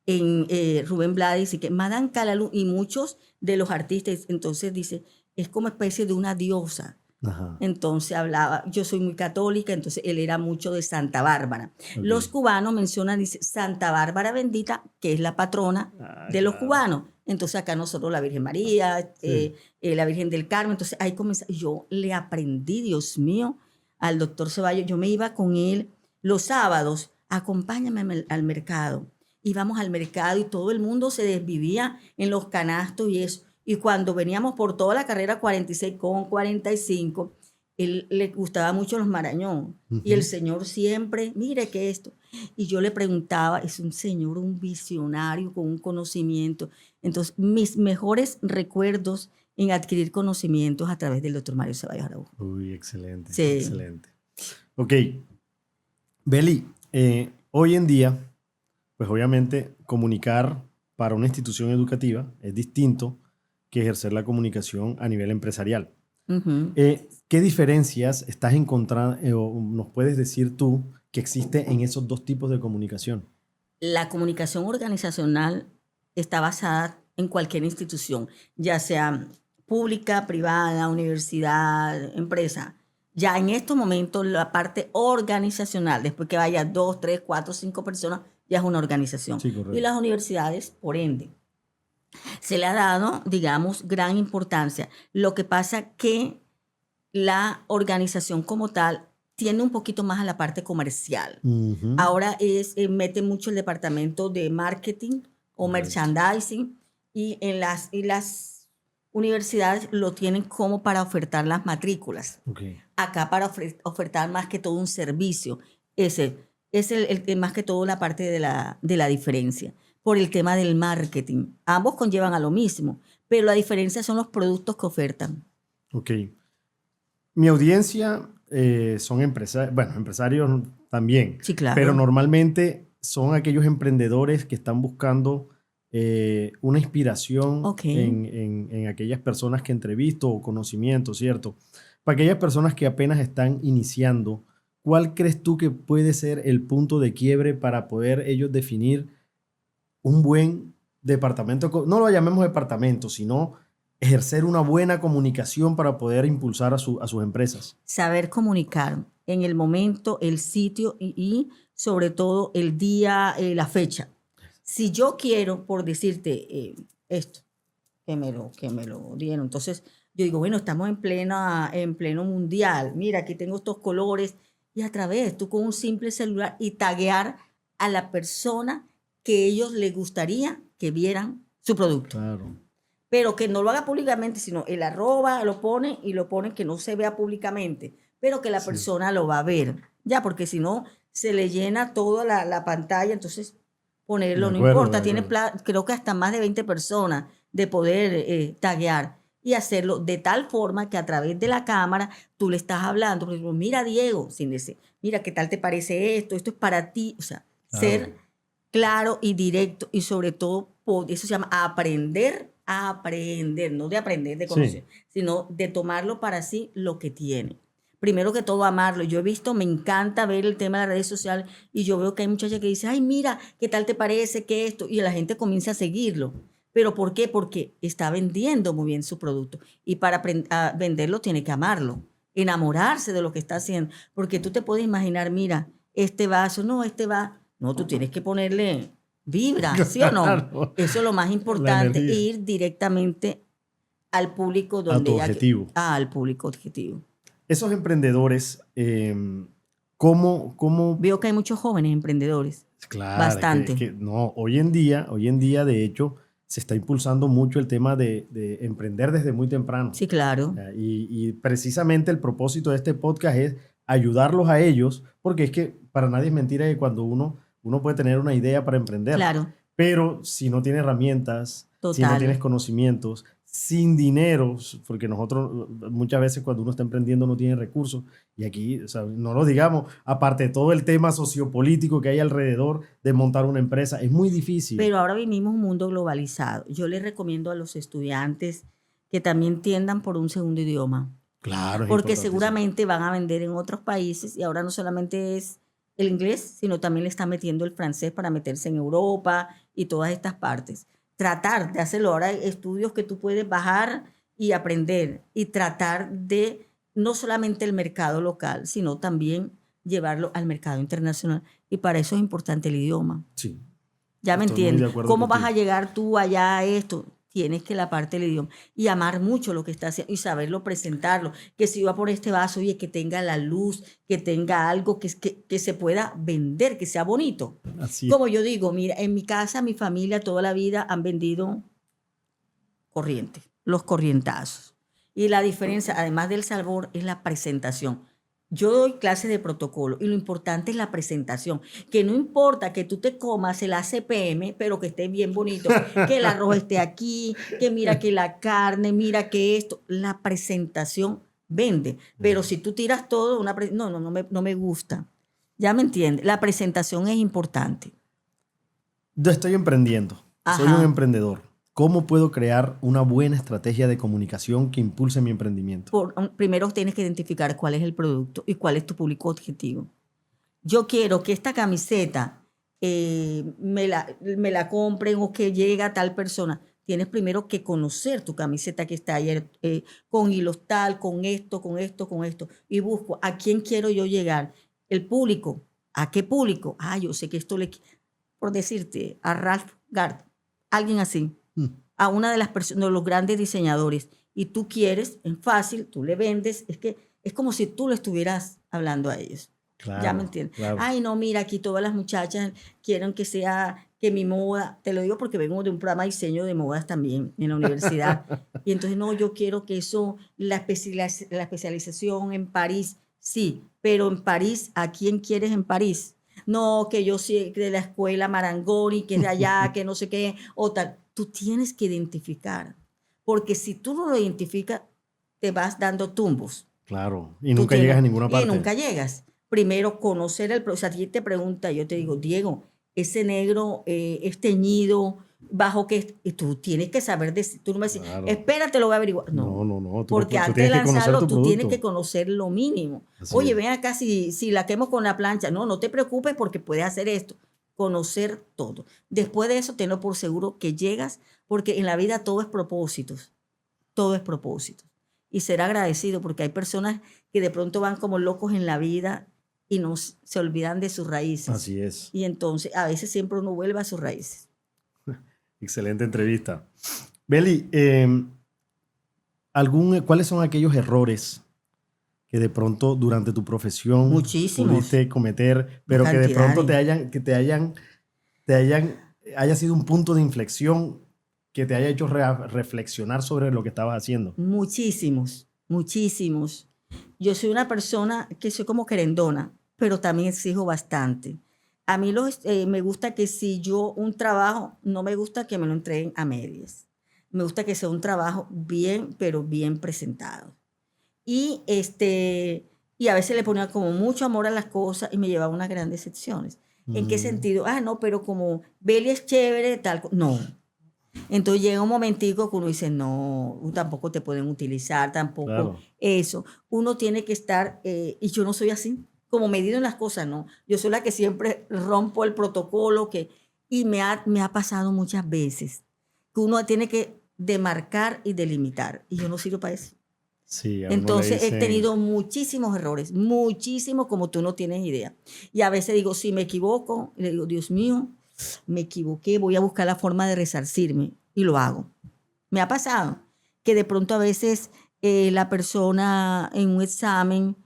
en Rubén Blades dice que Madame Calalú y muchos de los artistas, entonces dice, es como especie de una diosa. Ajá. Entonces hablaba, yo soy muy católica, entonces él era mucho de Santa Bárbara. Ok. Los cubanos mencionan, dice, Santa Bárbara bendita, que es la patrona de los Claro. cubanos. Entonces acá nosotros la Virgen María, Sí. la Virgen del Carmen, entonces ahí comienza, yo le aprendí, Dios mío, al doctor Ceballos, yo me iba con él los sábados, acompáñame al mercado. Íbamos al mercado y todo el mundo se desvivía en los canastos y eso. Y cuando veníamos por toda la carrera 46 con 45, él le gustaba mucho los Marañón. Y el señor siempre, mire que esto. Y yo le preguntaba, es un señor, un visionario con un conocimiento. Entonces, mis mejores recuerdos en adquirir conocimientos a través del doctor Mario Ceballos Araujo. Uy, excelente, Sí. excelente. Ok, Beli, hoy en día, pues obviamente comunicar para una institución educativa es distinto que ejercer la comunicación a nivel empresarial. Ujú. ¿Qué diferencias estás encontrando o nos puedes decir tú que existe en esos dos tipos de comunicación? La comunicación organizacional está basada en cualquier institución, ya sea pública, privada, universidad, empresa. Ya en estos momentos la parte organizacional, después que vaya 2, 3, 4, 5 personas, ya es una organización. Sí, correcto. Y las universidades, por ende, se le ha dado, digamos, gran importancia. Lo que pasa que la organización como tal tiene un poquito más a la parte comercial. Ujú. Ahora mete mucho el departamento de marketing o Correcto. merchandising y las universidades lo tienen como para ofertar las matrículas. Ok. Acá para ofertar más que todo un servicio. Ese es más que todo la parte de la diferencia. Por el tema del marketing. Ambos conllevan a lo mismo, pero la diferencia son los productos que ofertan. Ok. Mi audiencia son empresarios también, Sí, claro. pero normalmente son aquellos emprendedores que están buscando una inspiración Ok. en aquellas personas que entrevisto o conocimiento, ¿cierto? Para aquellas personas que apenas están iniciando, ¿cuál crees tú que puede ser el punto de quiebre para poder ellos definir un buen departamento? No lo llamemos departamento, sino ejercer una buena comunicación para poder impulsar a sus empresas. Saber comunicar en el momento, el sitio y sobre todo el día, la fecha. Si yo quiero, por decirte esto, que me lo dieron, entonces yo digo, bueno, estamos en pleno mundial, mira, aquí tengo estos colores, y a través, tú con un simple celular y taguear a la persona que ellos les gustaría que vieran su producto. Claro. Pero que no lo haga públicamente, sino el arroba lo pone y lo pone que no se vea públicamente, pero que la Sí. persona lo va a ver, ya, porque si no, se le llena toda la pantalla, entonces ponerlo De no acuerdo, importa, de tiene acuerdo. creo que hasta más de 20 personas de poder taguear y hacerlo de tal forma que a través de la cámara tú le estás hablando, por ejemplo, mira Diego, sin decir, mira qué tal te parece esto es para ti, o sea, Claro. ser claro y directo y sobre todo, eso se llama aprender a aprender, no de aprender, de conocer, sino de tomarlo para sí lo que tiene. Primero que todo, amarlo. Yo he visto, me encanta ver el tema de las redes sociales y yo veo que hay muchachas que dicen, ay, mira, ¿qué tal te parece que esto? Y la gente comienza a seguirlo. ¿Pero por qué? Porque está vendiendo muy bien su producto. Y para venderlo tiene que amarlo, enamorarse de lo que está haciendo. Porque tú te puedes imaginar, mira, este vaso, no, tú tienes que ponerle vibra, ¿sí o no? Claro. Eso es lo más La importante, energía. ir directamente al público A tu objetivo. al público objetivo. Esos emprendedores, ¿cómo? Veo que hay muchos jóvenes emprendedores. Claro, Bastante. no, hoy en día, de hecho, se está impulsando mucho el tema de emprender desde muy temprano. Sí, claro. Y precisamente el propósito de este podcast es ayudarlos a ellos, porque es que para nadie es mentira que cuando uno puede tener una idea para emprender, Claro. Pero si no tienes herramientas, si no Total. tienes conocimientos, sin dinero, porque nosotros muchas veces cuando uno está emprendiendo no tiene recursos, y aquí, o sea, no lo digamos, aparte de todo el tema sociopolítico que hay alrededor de montar una empresa, es muy difícil. Pero ahora vivimos un mundo globalizado. Yo les recomiendo a los estudiantes que también tiendan por un segundo idioma, Claro, es porque importantísimo. seguramente van a vender en otros países y ahora no solamente es el inglés, sino también le están metiendo el francés para meterse en Europa y todas estas partes. Tratar de hacerlo. Ahora hay estudios que tú puedes bajar y aprender y tratar de no solamente el mercado local, sino también llevarlo al mercado internacional. Y para eso es importante el idioma. Sí. Ya me Estoy muy de entiendes. acuerdo ¿Cómo vas a contigo. llegar tú allá a esto? Tienes que la parte del idioma y amar mucho lo que estás haciendo y saberlo presentarlo. Que si va por este vaso, oye, que tenga la luz, que tenga algo que se pueda vender, que sea bonito. Así es. Como yo digo, mira, en mi casa, mi familia toda la vida han vendido corriente, los corrientazos. Y la diferencia, además del sabor, es la presentación. Yo doy clases de protocolo y lo importante es la presentación. Que no importa que tú te comas el ACPM, pero que esté bien bonito, que el arroz esté aquí, que mira que la carne, mira que esto. La presentación vende. Pero si tú tiras todo, no me gusta. Ya me entiendes. La presentación es importante. Yo estoy emprendiendo. Soy un Ajá. emprendedor. ¿Cómo puedo crear una buena estrategia de comunicación que impulse mi emprendimiento? Primero tienes que identificar cuál es el producto y cuál es tu público objetivo. Yo quiero que esta camiseta me la compren o que llegue a tal persona. Tienes primero que conocer tu camiseta que está ahí con hilos tal, con esto, con esto, con esto. Y busco a quién quiero yo llegar. El público. ¿A qué público? Yo sé que esto por decirte, a Ralph Gard, alguien así, a una de las personas, de los grandes diseñadores. Y tú quieres, es fácil, tú le vendes, es que es como si tú le estuvieras hablando a ellos. Claro, Ya me entiendes. claro. Ay, no, mira, aquí todas las muchachas quieren que sea, que mi moda, te lo digo porque vengo de un programa de diseño de modas también en la universidad. Y entonces, no, yo quiero que eso, la especialización en París, sí, pero en París, ¿a quién quieres en París? No, que yo soy de la escuela Marangoni, que es de allá, que no sé qué, o tal. Tú tienes que identificar, porque si tú no lo identificas, te vas dando tumbos. Claro. Y nunca llegas a ninguna parte. Y nunca llegas. Primero, conocer el proceso. O sea, a ti te pregunta, yo te digo, Diego, ese negro es teñido, bajo que tú tienes que saber, tú no me dices, Claro. espérate, lo voy a averiguar. No. Tú Porque tú antes de tienes que conocer lanzarlo, tu tú tienes producto. que conocer lo mínimo. Así Oye, es. ven acá, si la quemo con la plancha. No te preocupes porque puedes hacer esto. Conocer todo. Después de eso, tenlo por seguro que llegas, porque en la vida todo es propósitos. Todo es propósitos. Y ser agradecido, porque hay personas que de pronto van como locos en la vida y se olvidan de sus raíces. Así es. Y entonces, a veces siempre uno vuelve a sus raíces. Excelente entrevista. Beli, ¿cuáles son aquellos errores que de pronto durante tu profesión Muchísimos. pudiste cometer, pero que de pronto haya sido un punto de inflexión que te haya hecho reflexionar sobre lo que estabas haciendo? Muchísimos. Yo soy una persona que soy como querendona, pero también exijo bastante. A mí me gusta que si yo un trabajo, no me gusta que me lo entreguen a medias. Me gusta que sea un trabajo bien, pero bien presentado. Y a veces le ponía como mucho amor a las cosas y me llevaba unas grandes decepciones. ¿En qué sentido? No, pero como Beli es chévere, tal. No. Entonces llega un momentico que uno dice, no, tampoco te pueden utilizar, tampoco Claro. eso. Uno tiene que estar, y yo no soy así, como medido en las cosas, no. Yo soy la que siempre rompo el protocolo, y me ha pasado muchas veces que uno tiene que demarcar y delimitar, y yo no sirvo para eso. Sí, a uno le Entonces he dicen- tenido muchísimos errores, muchísimos como tú no tienes idea. Y a veces digo, si me equivoco, le digo, Dios mío, me equivoqué, voy a buscar la forma de resarcirme y lo hago. Me ha pasado que de pronto a veces la persona en un examen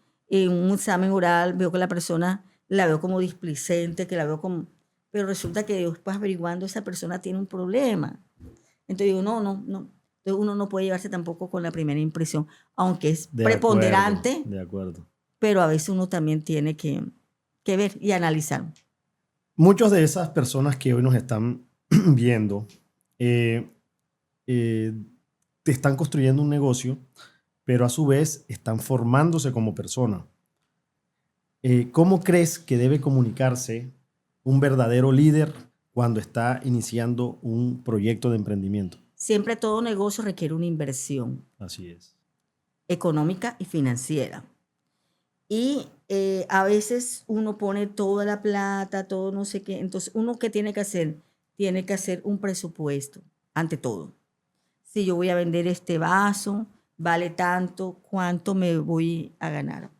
oral, veo que la persona la veo como displicente, que la veo como... Pero resulta que después averiguando esa persona tiene un problema. Entonces digo, no. Entonces uno no puede llevarse tampoco con la primera impresión, aunque es preponderante, De acuerdo. pero a veces uno también tiene que ver y analizar. Muchas de esas personas que hoy nos están viendo, eh, te están construyendo un negocio, pero a su vez están formándose como persona. ¿Cómo crees que debe comunicarse un verdadero líder cuando está iniciando un proyecto de emprendimiento? Siempre todo negocio requiere una inversión Así es. económica y financiera. Y a veces uno pone toda la plata, todo no sé qué. Entonces, ¿uno qué tiene que hacer? Tiene que hacer un presupuesto, ante todo. Si yo voy a vender este vaso, vale tanto, ¿cuánto me voy a ganar?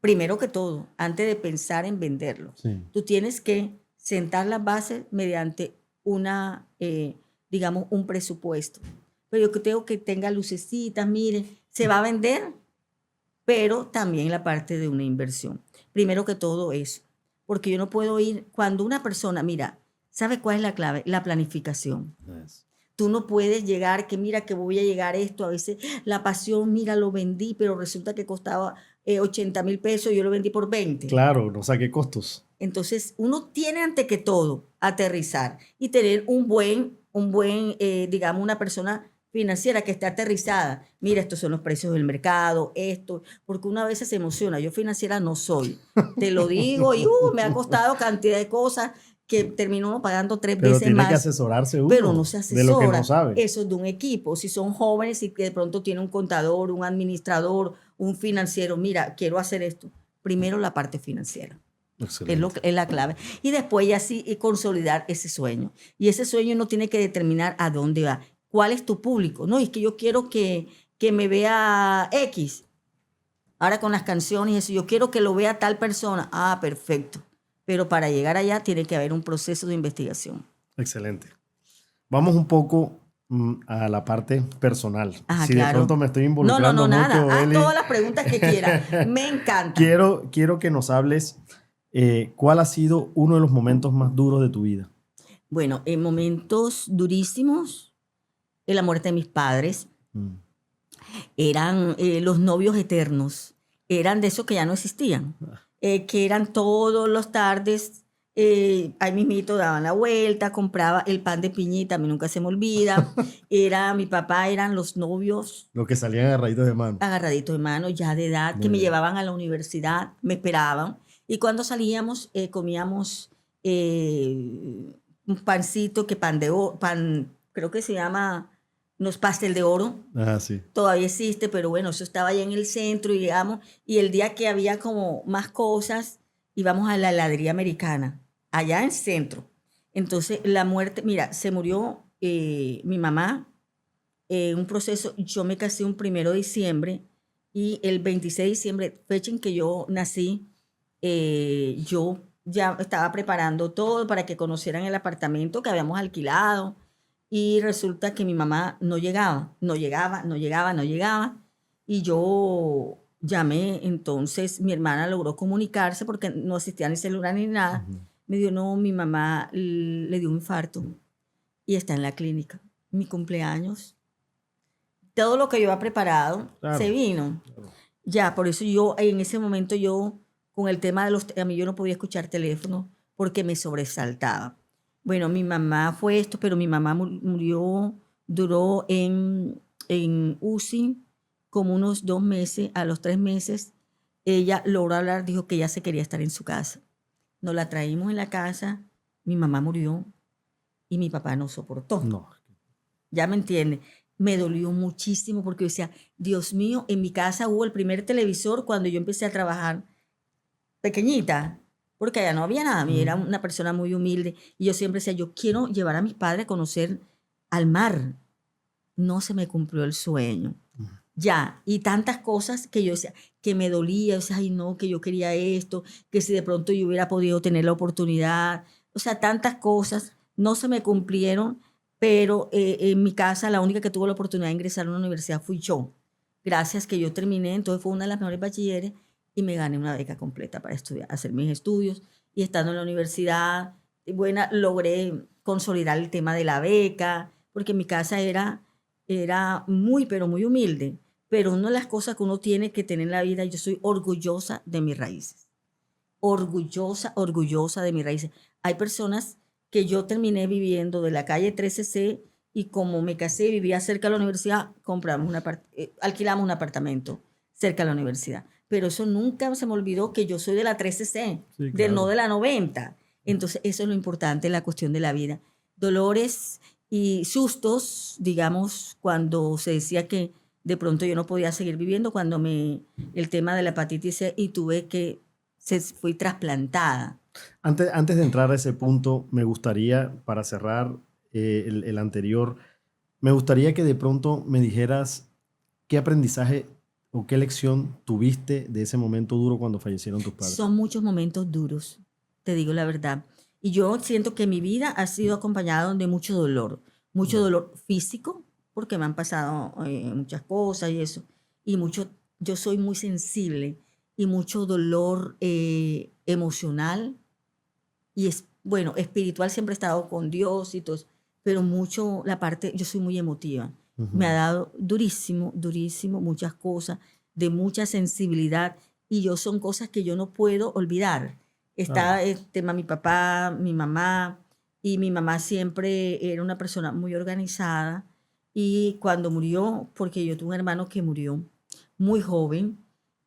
Primero que todo, antes de pensar en venderlo, Sí. tú tienes que sentar las bases mediante digamos, un presupuesto. Pero yo tengo que tenga lucecitas, miren, se va a vender, pero también la parte de una inversión. Primero que todo eso, porque yo no puedo ir, cuando una persona, mira, ¿sabe cuál es la clave? La planificación. Yes. Tú no puedes llegar, que mira que voy a llegar a esto, a veces la pasión, mira, lo vendí, pero resulta que costaba 80,000 pesos y yo lo vendí por 20. Claro, no saque costos. Entonces, uno tiene ante que todo aterrizar y tener digamos, una persona financiera que esté aterrizada. Mira, estos son los precios del mercado, esto, porque una vez se emociona. Yo financiera no soy, te lo digo, y me ha costado cantidad de cosas que termino uno pagando 3 Pero veces tiene que más. asesorarse Pero uno no se de lo que no asesora. sabe. Eso es de un equipo. Si son jóvenes y que de pronto tiene un contador, un administrador, un financiero, mira, quiero hacer esto. Primero la parte financiera. Excelente. Es la clave. Y después ya sí consolidar ese sueño. Y ese sueño uno tiene que determinar a dónde va. ¿Cuál es tu público? No, es que yo quiero que me vea X. Ahora con las canciones y eso, yo quiero que lo vea tal persona. Ah, perfecto. Pero para llegar allá tiene que haber un proceso de investigación. Excelente. Vamos un poco a la parte personal. Ah, Si de claro. pronto me estoy involucrando Nada. mucho, Haz Eli, todas las preguntas que quieras. Me encanta. quiero que nos hables cuál ha sido uno de los momentos más duros de tu vida. Bueno, en momentos durísimos, la muerte de mis padres, eran los novios eternos, eran de esos que ya no existían, que eran todos los tardes, ahí mismito daban la vuelta, compraba el pan de piñita, a mí nunca se me olvida, era mi papá, eran los novios Lo que salían agarraditos de mano. agarraditos de mano, ya de edad, Muy que me bien. llevaban a la universidad, me esperaban, y cuando salíamos comíamos un pancito, pan de oro, pan, creo que se llama, unos pastel de oro, Ah, sí. todavía existe, pero bueno, eso estaba allá en el centro y llegamos, y el día que había como más cosas, íbamos a la heladería americana, allá en el centro. Entonces, la muerte, mira, se murió mi mamá, un proceso, yo me casé un 1 de diciembre y el 26 de diciembre, fecha en que yo nací, yo ya estaba preparando todo para que conocieran el apartamento que habíamos alquilado y resulta que mi mamá no llegaba, no llegaba, no llegaba, no llegaba y yo llamé, entonces mi hermana logró comunicarse porque no existía ni celular ni nada. Me dijo, no, mi mamá le dio un infarto y está en la clínica. Mi cumpleaños, todo lo que yo había preparado Claro. se vino. Claro. Ya, por eso yo, en ese momento yo, con el tema de a mí yo no podía escuchar teléfono porque me sobresaltaba. Bueno, mi mamá fue esto, pero mi mamá murió, duró en UCI como unos 2 meses. A los 3 meses, ella logró hablar, dijo que ella se quería estar en su casa. Nos la traímos en la casa, mi mamá murió y mi papá no soportó. No. ¿Ya me entiende? Me dolió muchísimo porque yo decía, Dios mío, en mi casa hubo el primer televisor cuando yo empecé a trabajar pequeñita, porque allá no había nada. A mí era una persona muy humilde y yo siempre decía, yo quiero llevar a mis padres a conocer al mar. No se me cumplió el sueño. Ya, y tantas cosas que yo decía, que me dolía, yo decía, ay no, que yo quería esto, que si de pronto yo hubiera podido tener la oportunidad, o sea, tantas cosas no se me cumplieron, pero en mi casa la única que tuvo la oportunidad de ingresar a una universidad fui yo, gracias que yo terminé, entonces fue una de las mejores bachilleres y me gané una beca completa para estudiar, hacer mis estudios, y estando en la universidad, buena, logré consolidar el tema de la beca, porque mi casa era muy, pero muy humilde. Pero una de las cosas que uno tiene que tener en la vida, yo soy orgullosa de mis raíces. Orgullosa, orgullosa de mis raíces. Hay personas que yo terminé viviendo de la calle 13C y como me casé y vivía cerca de la universidad, alquilamos un apartamento cerca de la universidad. Pero eso nunca se me olvidó que yo soy de la 13C, Sí, no claro. de la 90. Entonces, eso es lo importante en la cuestión de la vida. Dolores y sustos, digamos, cuando se decía que de pronto yo no podía seguir viviendo, cuando el tema de la hepatitis C y fui trasplantada. Antes de entrar a ese punto, me gustaría, para cerrar el anterior, me gustaría que de pronto me dijeras qué aprendizaje o qué lección tuviste de ese momento duro cuando fallecieron tus padres. Son muchos momentos duros, te digo la verdad. Y yo siento que mi vida ha sido acompañada de mucho dolor físico, porque me han pasado muchas cosas y eso, y yo soy muy sensible y mucho dolor emocional y bueno, espiritual siempre he estado con Dios y todo eso, pero mucho yo soy muy emotiva. Me ha dado durísimo, durísimo, muchas cosas, de mucha sensibilidad, y son cosas que yo no puedo olvidar. Está mi papá, mi mamá, y mi mamá siempre era una persona muy organizada, y cuando murió, porque yo tuve un hermano que murió muy joven,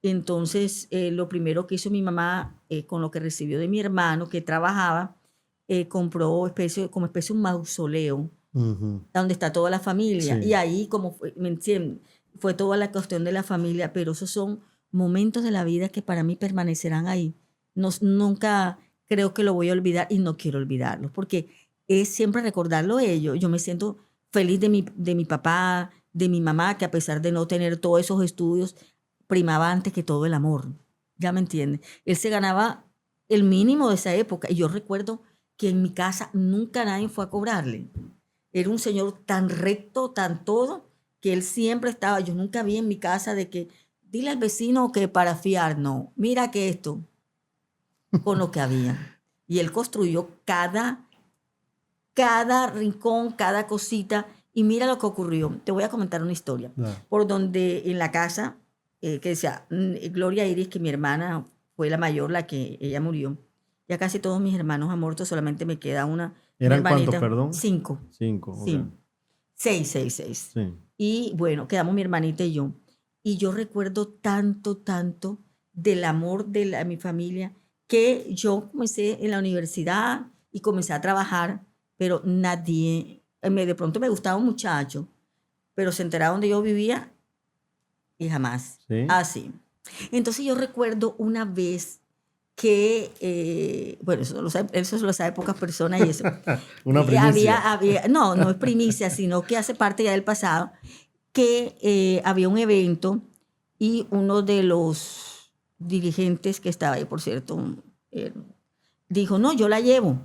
entonces lo primero que hizo mi mamá con lo que recibió de mi hermano que trabajaba, compró como especie un mausoleo donde está toda la familia. Sí. Y ahí, como ¿me entiendes? Fue toda la cuestión de la familia, pero esos son momentos de la vida que para mí permanecerán ahí. Nunca creo que lo voy a olvidar y no quiero olvidarlo, porque es siempre recordarlo ellos. Yo me siento feliz de mi papá, de mi mamá, que a pesar de no tener todos esos estudios, primaba antes que todo el amor. ¿Ya me entiendes? Él se ganaba el mínimo de esa época. Y yo recuerdo que en mi casa nunca nadie fue a cobrarle. Era un señor tan recto, tan todo, que él siempre estaba. Yo nunca vi en mi casa de que, dile al vecino que para fiar, no. Mira que esto, con lo que había. Y él construyó cada rincón, cada cosita. Y mira lo que ocurrió. Te voy a comentar una historia. Por donde en la casa, que decía Gloria Iris, que mi hermana fue la mayor, la que ella murió. Ya casi todos mis hermanos han muerto, solamente me queda una. ¿Eran hermanita. cuántos, perdón? 5. 5. Sí. Okay. 6. Sí. Y bueno, quedamos mi hermanita y yo. Y yo recuerdo tanto, tanto del amor de mi familia, que yo comencé en la universidad y comencé a trabajar, pero nadie, de pronto me gustaba un muchacho, pero se enteraba donde yo vivía y jamás. ¿Sí? Así. Entonces yo recuerdo una vez que, bueno, eso lo sabe pocas personas y eso. Una primicia. No es primicia, sino que hace parte ya del pasado, que había un evento y uno de los dirigentes que estaba ahí, por cierto, dijo, no, yo la llevo.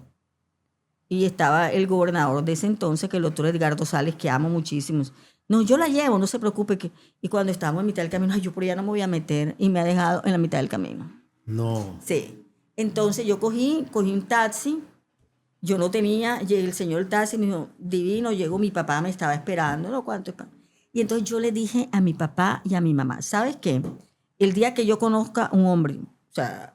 Y estaba el gobernador de ese entonces, que el doctor Edgardo Sales, que amo muchísimo. No, yo la llevo, no se preocupe. Y cuando estábamos en mitad del camino, ay, yo por allá no me voy a meter, y me ha dejado en la mitad del camino. No. Sí. Entonces yo cogí un taxi. Yo no tenía, el señor del taxi me dijo, divino, llegó, mi papá me estaba esperando, ¿no? ¿Cuánto? Y entonces yo le dije a mi papá y a mi mamá, ¿sabes qué? El día que yo conozca un hombre, o sea,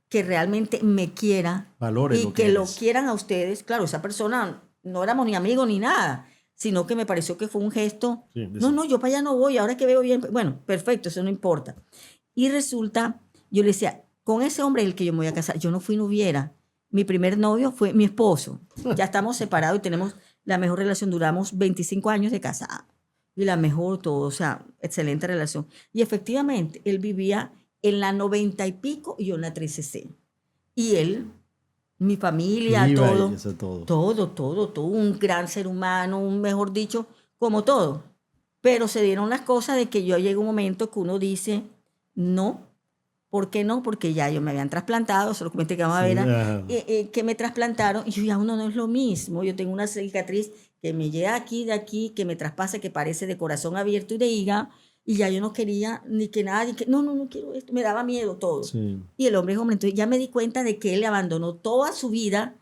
que realmente me quiera, valore y lo que lo eres. quieran a ustedes, claro, esa persona no éramos ni amigos ni nada, sino que me pareció que fue un gesto. Sí, No, yo para allá no voy, ahora que veo bien, bueno, perfecto, eso no importa. Y resulta, yo le decía, con ese hombre es el que yo me voy a casar. Yo no fui noviera. Mi primer novio fue mi esposo. Ya estamos separados y tenemos la mejor relación. Duramos 25 años de casada. Y la mejor todo, o sea, excelente relación. Y efectivamente, él vivía en la 90 y pico y yo en la 13C. Y él, mi familia, Iba todo, y eso todo. todo, un gran ser humano, un mejor dicho, como todo. Pero se dieron las cosas de que yo llegué a un momento que uno dice, no. ¿Por qué no? Porque ya yo me habían trasplantado, solo comenté que vamos a ver, que me trasplantaron, y yo ya uno no es lo mismo. Yo tengo una cicatriz que me llega aquí, de aquí, que me traspasa, que parece de corazón abierto y de hígado, y ya yo no quería ni que nadie, no quiero esto, me daba miedo todo. Sí. Y el hombre es hombre, entonces ya me di cuenta de que él abandonó toda su vida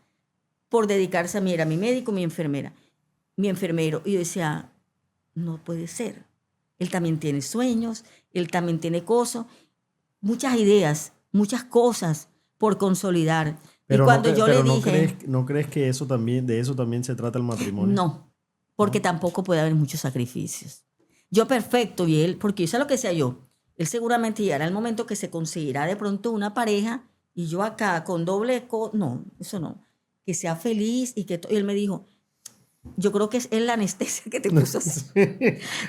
por dedicarse a mí, era mi médico, mi enfermera, mi enfermero, y yo decía, no puede ser. Él también tiene sueños, él también tiene cosas, muchas ideas, muchas cosas por consolidar. Pero, cuando yo le no dije... ¿no crees que eso también, de eso también se trata el matrimonio? No, porque tampoco puede haber muchos sacrificios. Yo perfecto y él, porque eso es lo que decía yo, él seguramente llegará el momento que se conseguirá de pronto una pareja y yo acá con no, eso no, que sea feliz y y él me dijo, yo creo que es la anestesia que te puso así.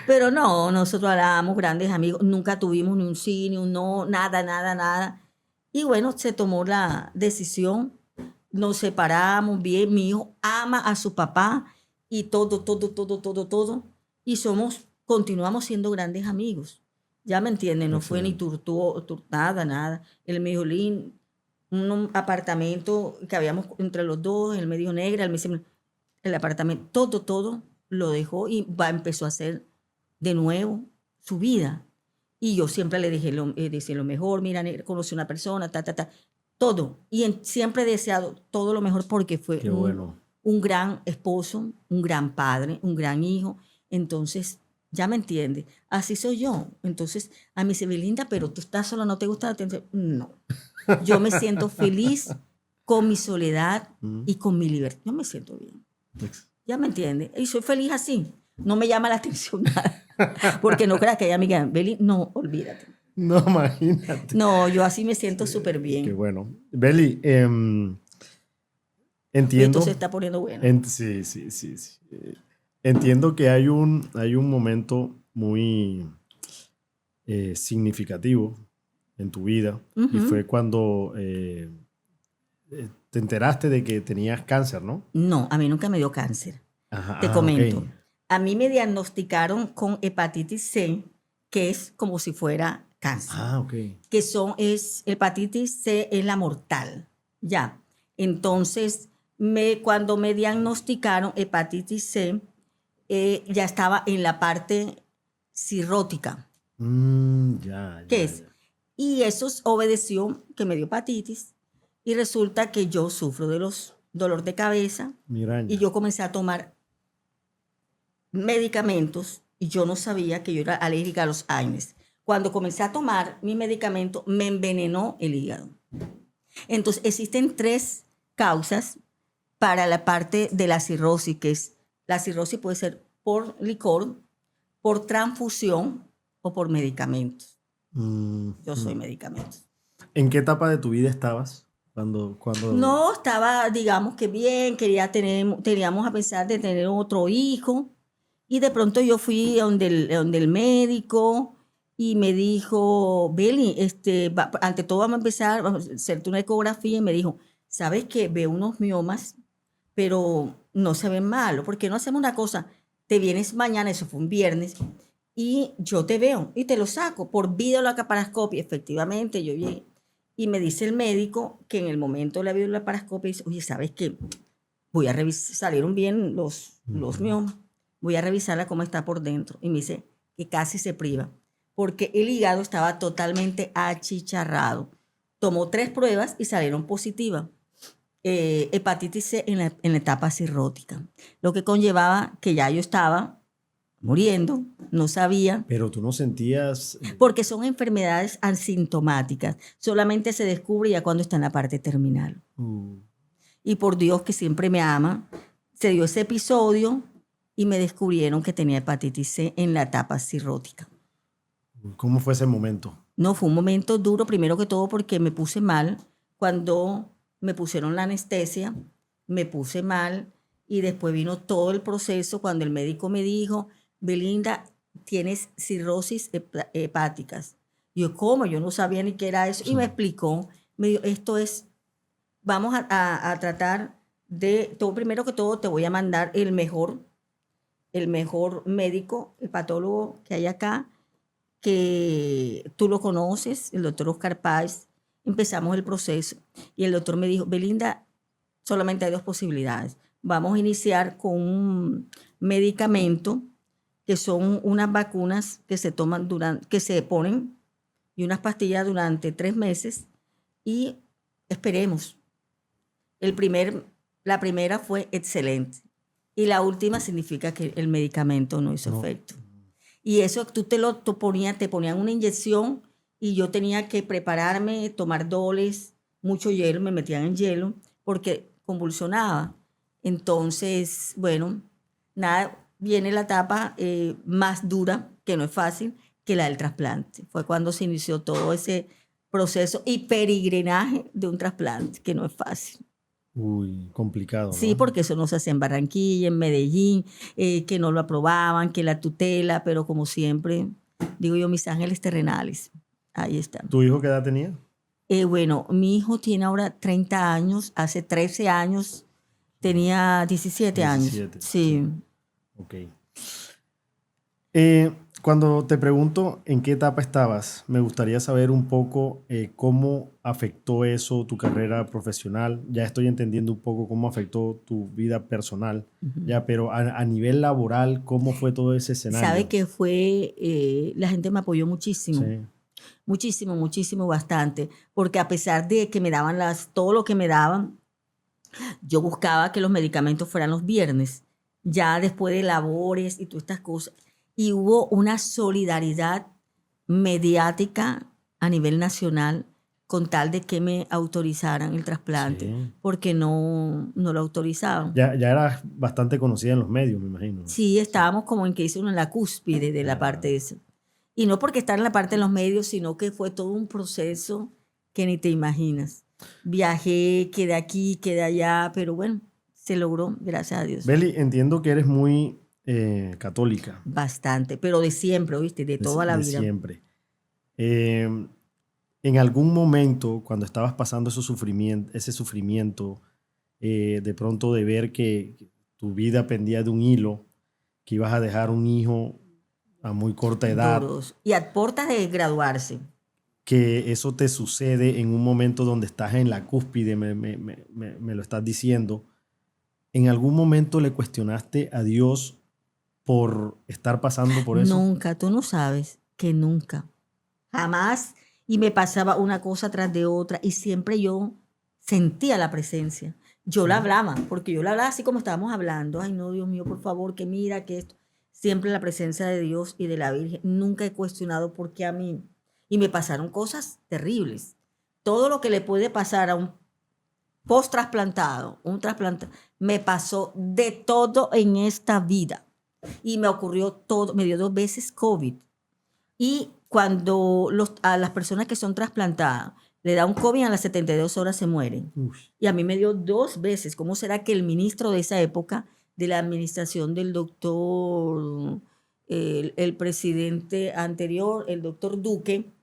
Pero no, nosotros éramos grandes amigos, nunca tuvimos ni un sí, ni un no, nada, nada, nada. Y bueno, se tomó la decisión, nos separamos bien, mi hijo ama a su papá y todo. Y continuamos siendo grandes amigos. Ya me entienden, no fue ni Excelente. nada, nada. Él me dijo, Lin, un apartamento que habíamos entre los dos, él me dijo negra, él me dice, el apartamento, todo lo dejó y empezó a hacer de nuevo su vida. Y yo siempre le dije decía lo mejor, mira, conocí una persona, todo. Y siempre he deseado todo lo mejor porque fue Qué bueno. un gran esposo, un gran padre, un gran hijo. Entonces, ya me entiende. Así soy yo. Entonces, a mí se me linda, pero tú estás sola, no te gusta la atención. No. Yo me siento feliz con mi soledad y con mi libertad. Yo me siento bien. Ya me entiende. Y soy feliz así. No me llama la atención nada. Porque no creas que ella me diga, Beli, no, olvídate. No, imagínate. No, yo así me siento súper bien. Qué bueno. Beli, Esto entiendo. se está poniendo bueno. Sí. Entiendo que hay un momento muy significativo en tu vida y fue cuando te enteraste de que tenías cáncer, ¿no? No, a mí nunca me dio cáncer. Ajá, Te comento. ok. A mí me diagnosticaron con hepatitis C, que es como si fuera cáncer. Ok. Hepatitis C es la mortal. Ya. Entonces, cuando me diagnosticaron hepatitis C, ya estaba en la parte cirrótica. ¿Qué es? Y eso obedeció que me dio hepatitis y resulta que yo sufro de los dolor de cabeza. Miraña. Y yo comencé a tomar medicamentos y yo no sabía que yo era alérgica a los AINES. Cuando comencé a tomar mi medicamento, me envenenó el hígado. Entonces, existen 3 causas para la parte de la cirrosis, que es, la cirrosis puede ser por licor, por transfusión o por medicamentos. Yo soy medicamentos. ¿En qué etapa de tu vida estabas cuando... No, estaba, digamos que bien, teníamos a pensar de tener otro hijo. Y de pronto yo fui donde el médico y me dijo, Beli, ante todo vamos a hacerte una ecografía. Y me dijo, ¿sabes qué? Veo unos miomas, pero no se ven mal. ¿Por qué no hacemos una cosa? Te vienes mañana, eso fue un viernes, y yo te veo y te lo saco por videolaparoscopia. Efectivamente, yo vi. Y me dice el médico que en el momento de la videolaparoscopia dice, oye, ¿sabes qué? Voy a revisar, salieron bien los miomas. Voy a revisarla cómo está por dentro. Y me dice que casi se priva, porque el hígado estaba totalmente achicharrado. Tomó 3 pruebas y salieron positivas. Hepatitis C en la etapa cirrótica, lo que conllevaba que ya yo estaba muriendo, no sabía. Pero tú no sentías... Porque son enfermedades asintomáticas, solamente se descubre ya cuando está en la parte terminal. Y por Dios que siempre me ama, se dio ese episodio y me descubrieron que tenía hepatitis C en la etapa cirrótica. ¿Cómo fue ese momento? No, fue un momento duro, primero que todo porque me puse mal. Cuando me pusieron la anestesia, me puse mal y después vino todo el proceso cuando el médico me dijo, Belinda, tienes cirrosis hepáticas. Yo, ¿cómo? Yo no sabía ni qué era eso. Y me explicó, me dijo, vamos a tratar de, todo, primero que todo te voy a mandar el mejor médico, el patólogo que hay acá, que tú lo conoces, el doctor Oscar Páez. Empezamos el proceso y el doctor me dijo, Belinda, solamente hay 2 posibilidades. Vamos a iniciar con un medicamento que son unas vacunas que se toman que se ponen y unas pastillas durante 3 meses y esperemos. La primera fue excelente y la última significa que el medicamento no hizo efecto. Y eso tú te ponían una inyección y yo tenía que prepararme, tomar doles, mucho hielo, me metían en hielo porque convulsionaba. Entonces, bueno, nada, viene la etapa más dura, que no es fácil, que la del trasplante. Fue cuando se inició todo ese proceso y peregrinaje de un trasplante, que no es fácil. Uy, complicado, Sí, ¿no? porque eso no se hace en Barranquilla, en Medellín, que no lo aprobaban, que la tutela, pero como siempre, digo yo, mis ángeles terrenales, ahí están. ¿Tu hijo qué edad tenía? Bueno, mi hijo tiene ahora 30 años, hace 13 años tenía 17 años. 17. Sí. Ok. Cuando te pregunto en qué etapa estabas, me gustaría saber un poco cómo afectó eso tu carrera profesional. Ya estoy entendiendo un poco cómo afectó tu vida personal, ya, pero a nivel laboral, ¿cómo fue todo ese escenario? Sabe que fue, la gente me apoyó muchísimo. Sí. Muchísimo, muchísimo, bastante. Porque a pesar de que me daban todo lo que me daban, yo buscaba que los medicamentos fueran los viernes, ya después de labores y todas estas cosas. Y hubo una solidaridad mediática a nivel nacional con tal de que me autorizaran el trasplante, Sí. porque no lo autorizaban. Ya eras bastante conocida en los medios, me imagino. Sí, estábamos como en que hizo uno en la cúspide de la parte de eso. Y no porque estar en la parte de los medios, sino que fue todo un proceso que ni te imaginas. Viajé, quedé aquí, quedé allá, pero bueno, se logró, gracias a Dios. Beli, entiendo que eres muy católica. Bastante, pero de siempre, ¿viste? De toda la De vida. siempre. En algún momento, cuando estabas pasando ese sufrimiento, de pronto de ver que tu vida pendía de un hilo, que ibas a dejar un hijo a muy corta edad, Duros. Y a puertas de graduarse. que eso te sucede en un momento donde estás en la cúspide, me lo estás diciendo, ¿en algún momento le cuestionaste a Dios por estar pasando por eso? Nunca, tú no sabes que nunca. Jamás. Y me pasaba una cosa tras de otra y siempre yo sentía la presencia. Yo la hablaba, porque yo la hablaba así como estábamos hablando. Ay, no, Dios mío, por favor, que mira, que esto. Siempre la presencia de Dios y de la Virgen. Nunca he cuestionado por qué a mí. Y me pasaron cosas terribles. Todo lo que le puede pasar a un post-trasplantado, un trasplantado, me pasó de todo en esta vida. Y me ocurrió todo, me dio 2 veces COVID. Y cuando a las personas que son trasplantadas le da un COVID, a las 72 horas se mueren. Uf. Y a mí me dio 2 veces. ¿Cómo será que el ministro de esa época, de la administración del doctor, el presidente anterior, el doctor Duque,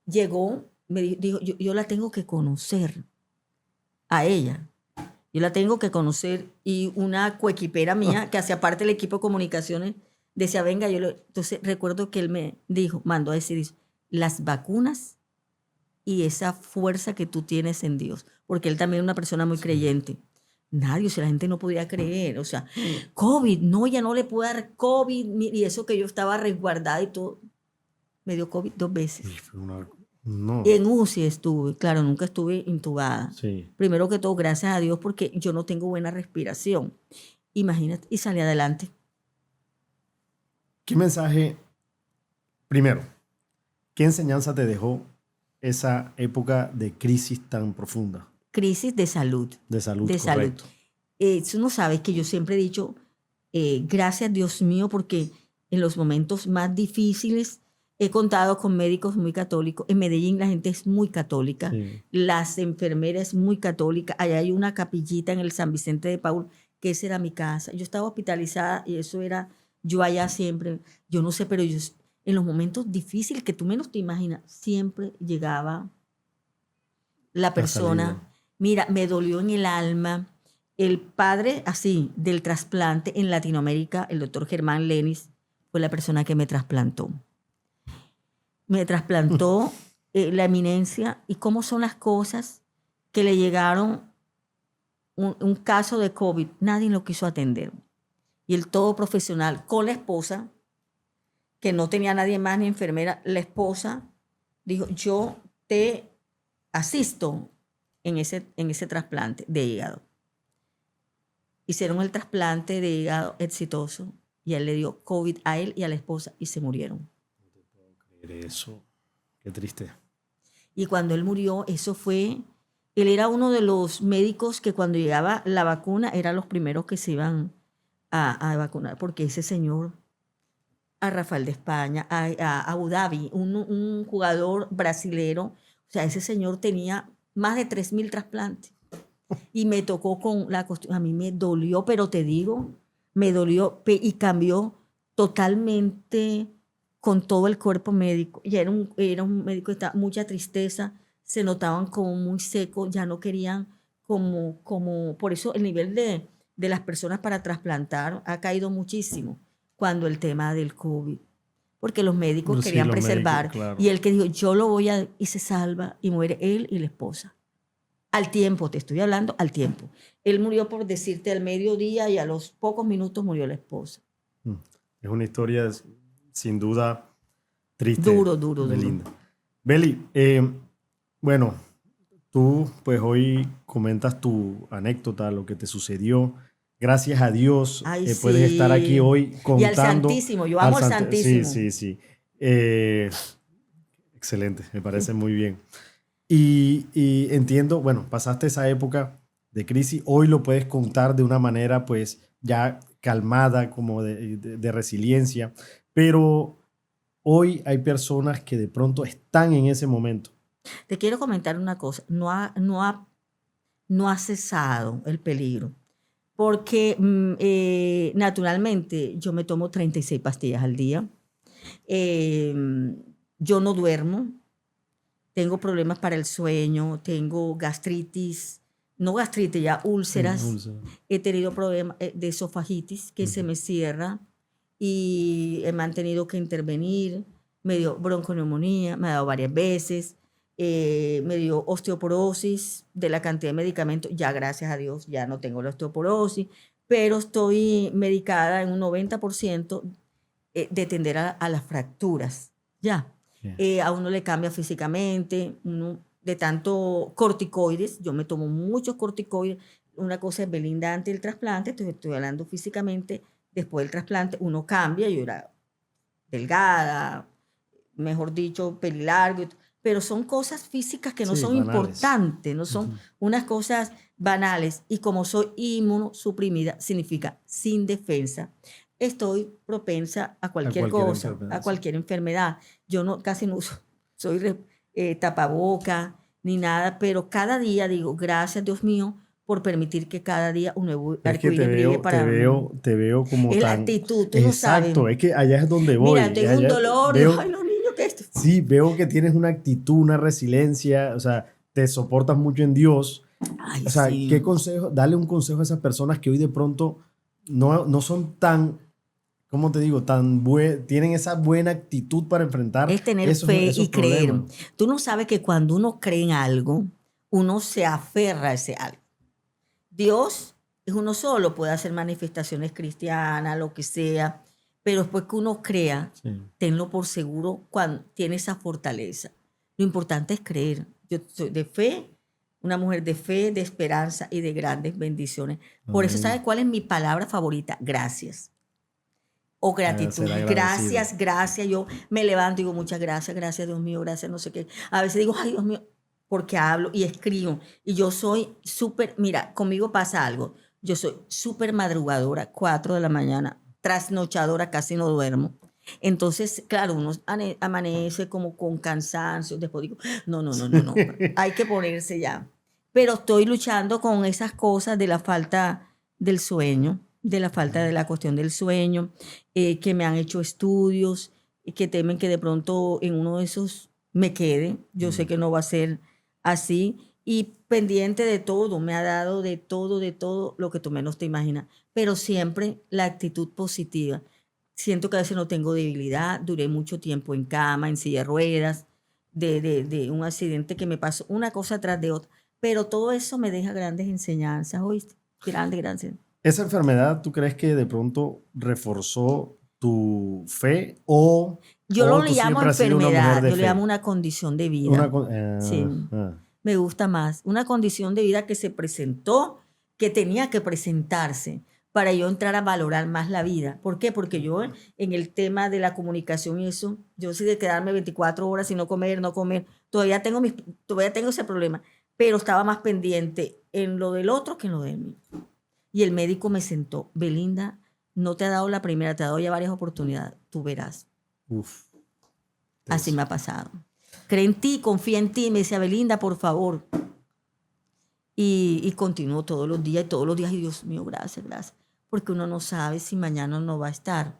llegó, me dijo, yo la tengo que conocer a ella? Yo la tengo que conocer. Y una coequipera mía, que hacía parte del equipo de comunicaciones, decía, venga, entonces recuerdo que él me dijo, mandó a decir, las vacunas y esa fuerza que tú tienes en Dios. Porque él también es una persona muy creyente. Nadie, o sea, la gente no podía creer. O sea, COVID, no, ya no le puede dar COVID. Y eso que yo estaba resguardada y todo. Me dio COVID 2 veces. No. En UCI estuve, claro, nunca estuve intubada. Sí. Primero que todo, gracias a Dios, porque yo no tengo buena respiración. Imagínate, y salí adelante. ¿Qué mensaje, primero, qué enseñanza te dejó esa época de crisis tan profunda? Crisis de salud. De salud, De salud. correcto. Tú no sabes que yo siempre he dicho, gracias Dios mío, porque en los momentos más difíciles he contado con médicos muy católicos. En Medellín la gente es muy católica. Sí. Las enfermeras muy católicas. Allá hay una capillita en el San Vicente de Paul, que esa era mi casa. Yo estaba hospitalizada y eso era yo allá siempre. Yo no sé, pero yo en los momentos difíciles que tú menos te imaginas, siempre llegaba la persona. Mira, me dolió en el alma. El padre, así, del trasplante en Latinoamérica, el doctor Germán Lenis, fue la persona que me trasplantó. Me trasplantó la eminencia. ¿Y cómo son las cosas que le llegaron un caso de COVID? Nadie lo quiso atender. Y el todo profesional con la esposa, que no tenía nadie más ni enfermera, la esposa dijo, yo te asisto en ese trasplante de hígado. Hicieron el trasplante de hígado exitoso y él le dio COVID a él y a la esposa y se murieron. No te puedo creer eso. Qué triste. Y cuando él murió, eso fue Él era uno de los médicos que cuando llegaba la vacuna eran los primeros que se iban a vacunar, porque ese señor, a Rafael de España, a Abu Dhabi, un jugador brasilero, o sea, ese señor tenía más de 3.000 trasplantes. Y me tocó con la cuestión, a mí me dolió, pero te digo, me dolió y cambió totalmente con todo el cuerpo médico. Y era un médico que estaba mucha tristeza, se notaban como muy secos, ya no querían por eso el nivel de las personas para trasplantar ha caído muchísimo cuando el tema del COVID, porque los médicos Sí, querían los preservar, médicos, claro. y él que dijo, yo lo voy a, y se salva, y muere él y la esposa. Al tiempo, te estoy hablando, al tiempo. Él murió, por decirte, al mediodía, y a los pocos minutos murió la esposa. Es una historia sin duda triste, Duro, duro, duro. Belinda. Beli, bueno, tú pues hoy comentas tu anécdota, lo que te sucedió. Gracias a Dios Ay, puedes estar aquí sí. hoy Y al contando. Santísimo, yo amo al Santísimo. Sí. Excelente, me parece muy bien. Y entiendo, bueno, pasaste esa época de crisis, hoy lo puedes contar de una manera pues ya calmada, como de resiliencia, pero hoy hay personas que de pronto están en ese momento. Te quiero comentar una cosa, no ha cesado el peligro, porque naturalmente yo me tomo 36 pastillas al día, eh, yo no duermo, tengo problemas para el sueño, tengo gastritis, no gastritis, ya úlceras, he tenido problemas de esofagitis que se me cierra y he mantenido que intervenir, me dio bronconeumonía, me ha dado varias veces, me dio osteoporosis de la cantidad de medicamentos, ya gracias a Dios ya no tengo la osteoporosis, pero estoy medicada en un 90% de tender a las fracturas, ya. A uno le cambia físicamente, de tanto corticoides, yo me tomo muchos corticoides, una cosa es Belinda antes del trasplante, estoy hablando físicamente, después del trasplante uno cambia, yo era delgada, mejor dicho, pelilargo, pero son cosas físicas que no son banales. Importantes, no son unas cosas banales, y como soy inmunosuprimida, significa sin defensa, estoy propensa a cualquier cosa, a cualquier enfermedad. Yo casi no uso, soy tapaboca ni nada, pero cada día digo, gracias Dios mío por permitir que cada día un nuevo arcoíris brille para mí. Te veo como es tan... la actitud, tú no sabes. Exacto, es que allá es donde voy. Mira, tengo un dolor, veo, ay, los niños, ¿qué es esto? Sí, veo que tienes una actitud, una resiliencia, o sea, te soportas mucho en Dios. Ay, o sea, sí. ¿qué consejo? Dale un consejo a esas personas que hoy de pronto no son tan, ¿cómo te digo? Tienen esa buena actitud para enfrentar es tener fe esos y creer. problemas. Tú no sabes que cuando uno cree en algo, uno se aferra a ese algo. Dios es uno solo, puede hacer manifestaciones cristianas, lo que sea, pero después que uno crea, tenlo por seguro cuando tiene esa fortaleza. Lo importante es creer. Yo soy de fe, una mujer de fe, de esperanza y de grandes bendiciones. Por eso, ¿sabes cuál es mi palabra favorita? Gracias. O gratitud. Gracias. Yo me levanto y digo, muchas gracias, gracias Dios mío, gracias, no sé qué. A veces digo, ay Dios mío, porque hablo y escribo. Y yo soy súper, mira, conmigo pasa algo. Yo soy súper madrugadora, 4 de la mañana, trasnochadora, casi no duermo. Entonces, claro, uno amanece como con cansancio. Después digo, no. Hay que ponerse ya. Pero estoy luchando con esas cosas de la falta del sueño, de la falta de la cuestión del sueño, que me han hecho estudios, que temen que de pronto en uno de esos me quede. Yo sé que no va a ser así, y pendiente de todo, me ha dado de todo lo que tú menos te imaginas, pero siempre la actitud positiva. Siento que a veces no tengo debilidad, duré mucho tiempo en cama, en silla de ruedas, de un accidente que me pasó, una cosa tras de otra, pero todo eso me deja grandes enseñanzas, ¿oíste? Grandes. ¿Esa enfermedad tú crees que de pronto reforzó tu fe o yo no le tú llamo siempre has sido una mujer enfermedad, de yo le fe? llamo una condición de vida. Sí. Me gusta más. Una condición de vida que se presentó, que tenía que presentarse para yo entrar a valorar más la vida. ¿Por qué? Porque yo en el tema de la comunicación y eso, yo soy de quedarme 24 horas y no comer. Todavía tengo ese problema. pero estaba más pendiente en lo del otro que en lo de mí. Y el médico me sentó, Belinda, no te ha dado la primera, te ha dado ya varias oportunidades, tú verás. Uf. Así me ha pasado. Cree en ti, confía en ti, me decía, Belinda, por favor. Y continuó todos los días, y Dios mío, gracias, gracias. Porque uno no sabe si mañana no va a estar.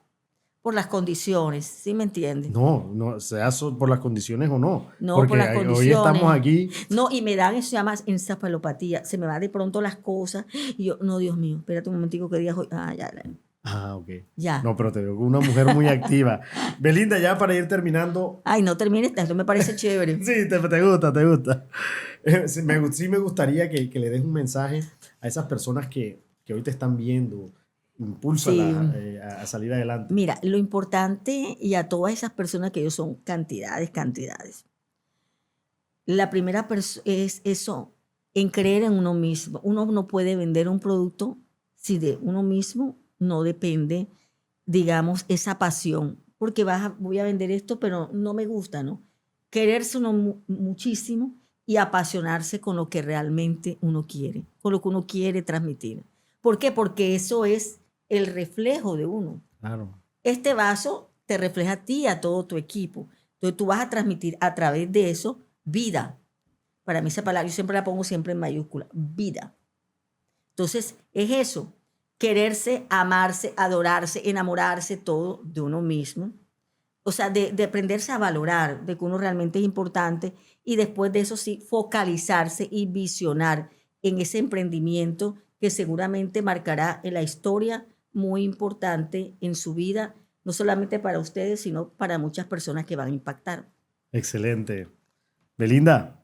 Por las condiciones, ¿sí me entiendes? No, sea por las condiciones o no. No, porque por las hoy condiciones. estamos aquí. No, y me dan, eso se llama encefalopatía. Se me van de pronto las cosas. Y yo, no, Dios mío, espérate un momentico que digas hoy. Ok. Ya. No, pero te veo como una mujer muy activa. Belinda, ya para ir terminando. Ay, no termines, esto me parece chévere. Sí, te gusta. Sí me gustaría que le des un mensaje a esas personas que hoy te están viendo. Impúlsalas a salir adelante. Mira, lo importante, y a todas esas personas que ellos son cantidades. La primera es eso, en creer en uno mismo. Uno no puede vender un producto si de uno mismo no depende, digamos, esa pasión. Porque voy a vender esto, pero no me gusta, ¿no? Quererse uno muchísimo y apasionarse con lo que realmente uno quiere, con lo que uno quiere transmitir. ¿Por qué? Porque eso es el reflejo de uno. Claro. Este vaso te refleja a ti y a todo tu equipo. Entonces tú vas a transmitir a través de eso vida. Para mí esa palabra yo siempre la pongo siempre en mayúscula, vida. Entonces es eso, quererse, amarse, adorarse, enamorarse todo de uno mismo. O sea, de aprenderse a valorar, de que uno realmente es importante y después de eso sí, focalizarse y visionar en ese emprendimiento que seguramente marcará en la historia muy importante en su vida, no solamente para ustedes, sino para muchas personas que van a impactar. Excelente. Belinda,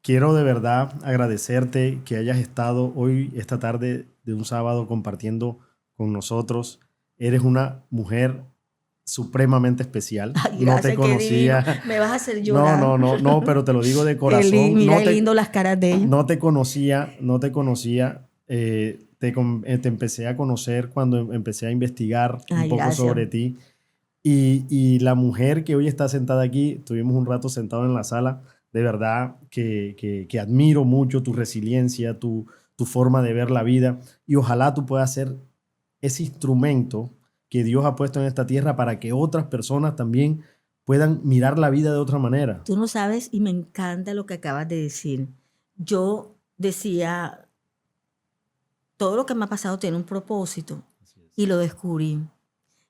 quiero de verdad agradecerte que hayas estado hoy, esta tarde de un sábado, compartiendo con nosotros. Eres una mujer supremamente especial. Ay, gracias, no te conocía. Qué me vas a hacer llorar. No, pero te lo digo de corazón. Mira qué lindo las caras de ella. No te conocía. Te empecé a conocer cuando empecé a investigar un poco sobre ti. Y la mujer que hoy está sentada aquí, estuvimos un rato sentados en la sala, de verdad que admiro mucho tu resiliencia, tu forma de ver la vida, y ojalá tú puedas ser ese instrumento que Dios ha puesto en esta tierra para que otras personas también puedan mirar la vida de otra manera. Tú no sabes, y me encanta lo que acabas de decir. Yo decía, todo lo que me ha pasado tiene un propósito, y lo descubrí.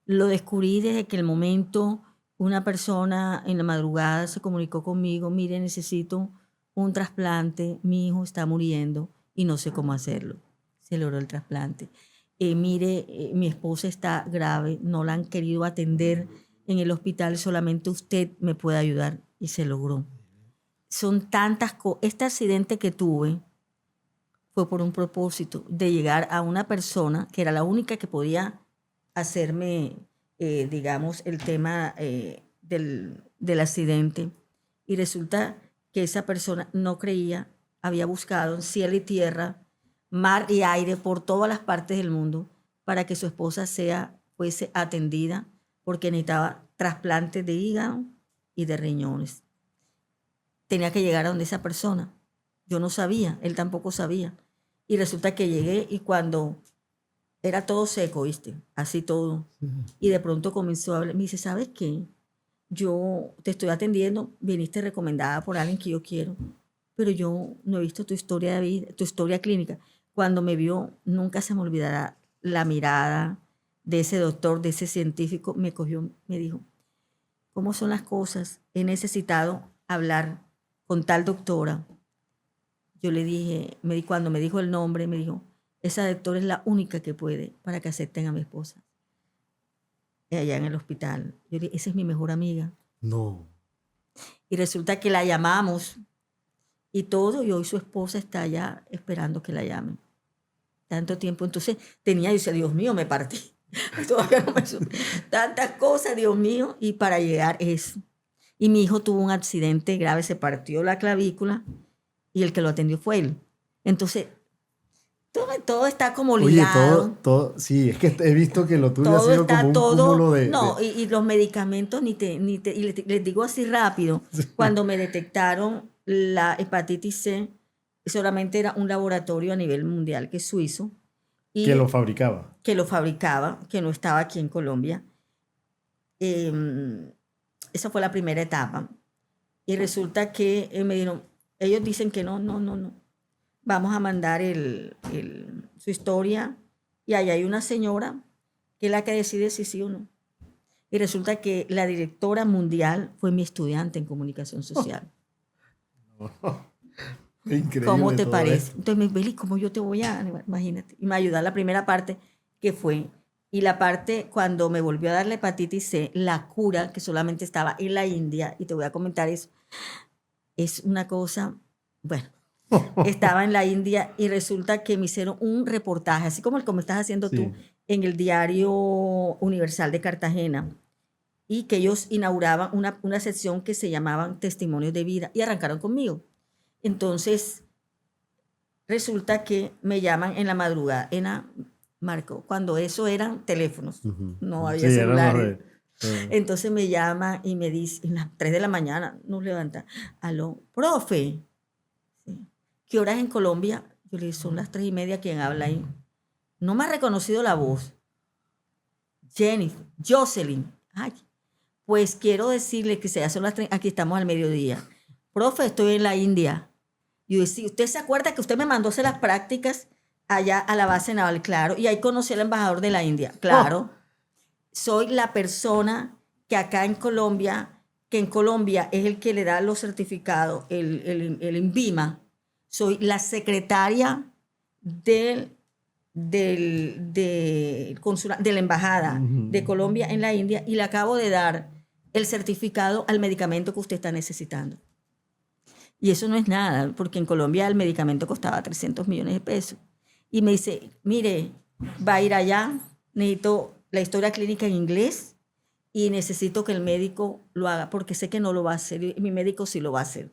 Lo descubrí desde que el momento una persona en la madrugada se comunicó conmigo, mire, necesito un trasplante, mi hijo está muriendo y no sé cómo hacerlo. Se logró el trasplante. Mire, mi esposa está grave, no la han querido atender en el hospital, solamente usted me puede ayudar, y se logró. Son tantas cosas. Este accidente que tuve fue por un propósito de llegar a una persona que era la única que podía hacerme, digamos, el tema del accidente. Y resulta que esa persona no creía, había buscado en cielo y tierra, mar y aire, por todas las partes del mundo, para que su esposa fuese atendida, porque necesitaba trasplantes de hígado y de riñones. Tenía que llegar a donde esa persona. Yo no sabía, él tampoco sabía. Y resulta que llegué y cuando era todo seco, ¿viste? Así todo. Y de pronto comenzó a hablar. Me dice, ¿sabes qué? Yo te estoy atendiendo, viniste recomendada por alguien que yo quiero, pero yo no he visto tu historia de vida, tu historia clínica. Cuando me vio, nunca se me olvidará la mirada de ese doctor, de ese científico. Me cogió, me dijo, ¿cómo son las cosas? He necesitado hablar con tal doctora. Yo le dije, cuando me dijo el nombre, me dijo, esa doctora es la única que puede para que acepten a mi esposa. Allá en el hospital. Yo le dije, esa es mi mejor amiga. No. Y resulta que la llamamos y todo, y hoy su esposa está allá esperando que la llamen. Tanto tiempo. Entonces yo decía, Dios mío, me partí. Todavía no me supe. Tantas cosas, Dios mío, y para llegar eso. Y mi hijo tuvo un accidente grave, se partió la clavícula y el que lo atendió fue él. Entonces, todo está como ligado. Oye, todo, sí, es que he visto que lo tuyo todo ha sido está, como un todo, cúmulo de... No, y los medicamentos, y les digo así rápido, cuando me detectaron la hepatitis C, solamente era un laboratorio a nivel mundial que es suizo. Y que lo fabricaba. Que lo fabricaba, que no estaba aquí en Colombia. Esa fue la primera etapa. Y resulta que me dijeron, ellos dicen que no. Vamos a mandar su historia y allá hay una señora que es la que decide si sí o no. Y resulta que la directora mundial fue mi estudiante en comunicación social. Increíble. ¿Cómo te todo parece? esto. Entonces me Beli, ¿cómo yo te voy a...? Imagínate. Y me ayudó la primera parte que fue, y la parte cuando me volvió a dar la hepatitis C, la cura que solamente estaba en la India, y te voy a comentar eso, es una cosa, bueno, estaba en la India y resulta que me hicieron un reportaje, así como el que me estás haciendo tú, Sí. en el Diario Universal de Cartagena, y que ellos inauguraban una sección que se llamaban Testimonios de Vida, y arrancaron conmigo. Entonces, resulta que me llaman en la madrugada, Marco, cuando eso eran teléfonos, no había Sí, era celulares. una Entonces me llama y me dice, en las 3 de la mañana nos levanta, aló, profe, sí. ¿Qué horas en Colombia? Yo le dije, son las 3:30, ¿quién habla ahí? No me ha reconocido la voz. Jennifer, Jocelyn. Ay, pues quiero decirle que ya son las 3, aquí estamos al mediodía. Profe, estoy en la India. Y yo decía, ¿usted se acuerda que usted me mandó a hacer las prácticas allá a la base naval? Claro. Y ahí conocí al embajador de la India. Claro. Soy la persona que acá en Colombia, que en Colombia es el que le da los certificados, el INVIMA. Soy la secretaria de la embajada de Colombia en la India y le acabo de dar el certificado al medicamento que usted está necesitando. Y eso no es nada, porque en Colombia el medicamento costaba 300 millones de pesos. Y me dice, mire, va a ir allá, necesito la historia clínica en inglés y necesito que el médico lo haga, porque sé que no lo va a hacer, y mi médico sí lo va a hacer.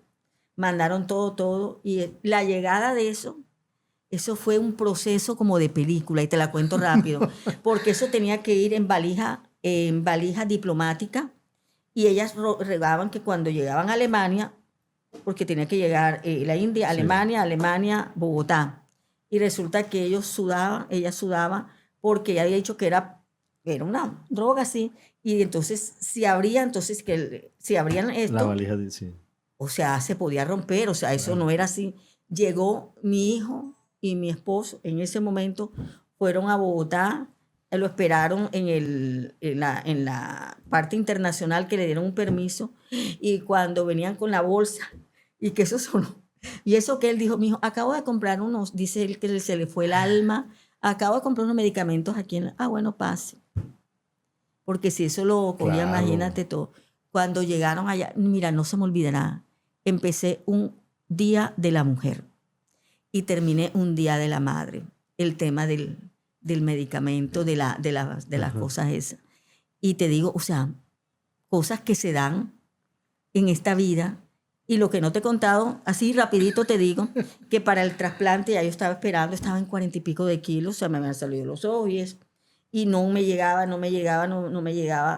Mandaron todo, y la llegada de eso fue un proceso como de película, y te la cuento rápido, porque eso tenía que ir en valija diplomática, y ellas regaban que cuando llegaban a Alemania, porque tenía que llegar la India, Alemania, sí. Alemania, Bogotá. Y resulta que ella sudaba, porque ella había dicho que era una droga así. Y entonces, si abrían esto, la valija, sí. O sea, se podía romper, o sea, eso no era así. Llegó mi hijo y mi esposo, en ese momento, fueron a Bogotá, lo esperaron en la parte internacional, que le dieron un permiso, y cuando venían con la bolsa, y que eso sonó, y eso que él dijo, mi hijo, acabo de comprar dice él que se le fue el alma, acabo de comprar unos medicamentos aquí bueno, pase. Porque si eso lo cogía, claro. Imagínate todo. Cuando llegaron allá, mira, no se me olvidará, empecé un día de la mujer y terminé un día de la madre, el tema del medicamento, de las cosas esas. Y te digo, o sea, cosas que se dan en esta vida. Y lo que no te he contado, así rapidito te digo, que para el trasplante ya yo estaba esperando, estaba en 40 y pico de kilos, o sea, me habían salido los ojos y no me llegaba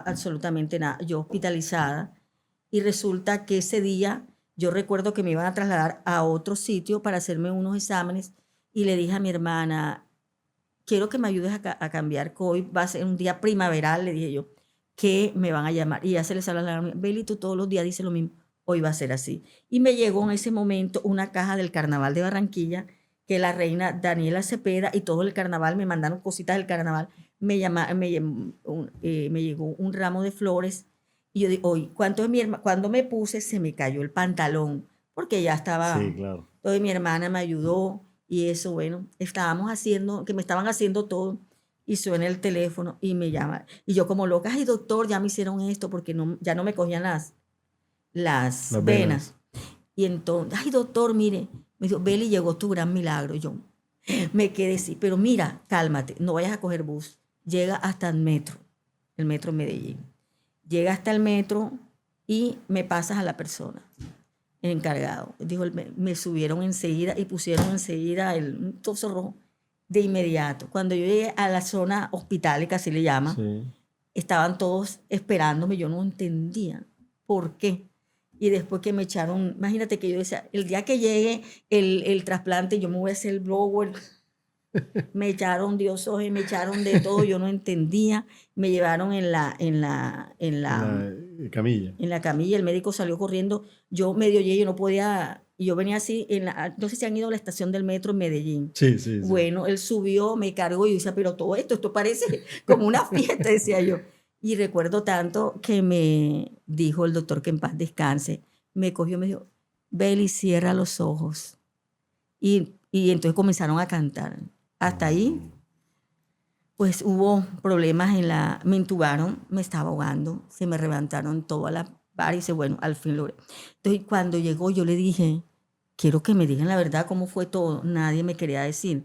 absolutamente nada. Yo hospitalizada. Y resulta que ese día, yo recuerdo que me iban a trasladar a otro sitio para hacerme unos exámenes, y le dije a mi hermana, quiero que me ayudes a cambiar, que hoy va a ser un día primaveral, le dije yo, que me van a llamar. Y ya se les habla la Beli, tú todos los días dices lo mismo, hoy va a ser así. Y me llegó en ese momento una caja del Carnaval de Barranquilla, que la reina Daniela Cepeda y todo el carnaval me mandaron cositas del carnaval. Me llegó un ramo de flores, y yo digo, oye, cuando me puse, se me cayó el pantalón, porque ya estaba. Sí, claro. Entonces mi hermana me ayudó, y eso, bueno, me estaban haciendo todo, y suena el teléfono y me llama. Y yo como loca, ay doctor, ya me hicieron esto, porque ya no me cogían las venas. Y entonces, ay doctor, mire, me dijo, Beli, llegó tu gran milagro. Yo me quedé así, pero mira, cálmate, no vayas a coger bus. Llega hasta el metro Medellín. Llega hasta el metro y me pasas a la persona encargado. Dijo, me subieron enseguida y pusieron enseguida un toso rojo de inmediato. Cuando yo llegué a la zona hospitálica, así le llaman, sí. Estaban todos esperándome, yo no entendía por qué. Y después que me echaron, imagínate que yo decía, el día que llegue el trasplante, yo me voy a hacer el blower. Me echaron diosos, me echaron de todo, yo no entendía. Me llevaron en la camilla. En la camilla, el médico salió corriendo. Yo medio llegué, yo no podía. Y yo venía así, no sé si han ido a la estación del metro en Medellín. Sí, sí, sí. Bueno, él subió, me cargó y yo decía, pero todo esto parece como una fiesta, decía yo. Y recuerdo tanto que me dijo el doctor que en paz descanse, me cogió y me dijo, Beli, cierra los ojos. Y entonces comenzaron a cantar. Hasta ahí, pues hubo problemas me intubaron, me estaba ahogando, se me levantaron todas las varices, bueno, al fin logré. Entonces, cuando llegó, yo le dije, quiero que me digan la verdad cómo fue todo. Nadie me quería decir.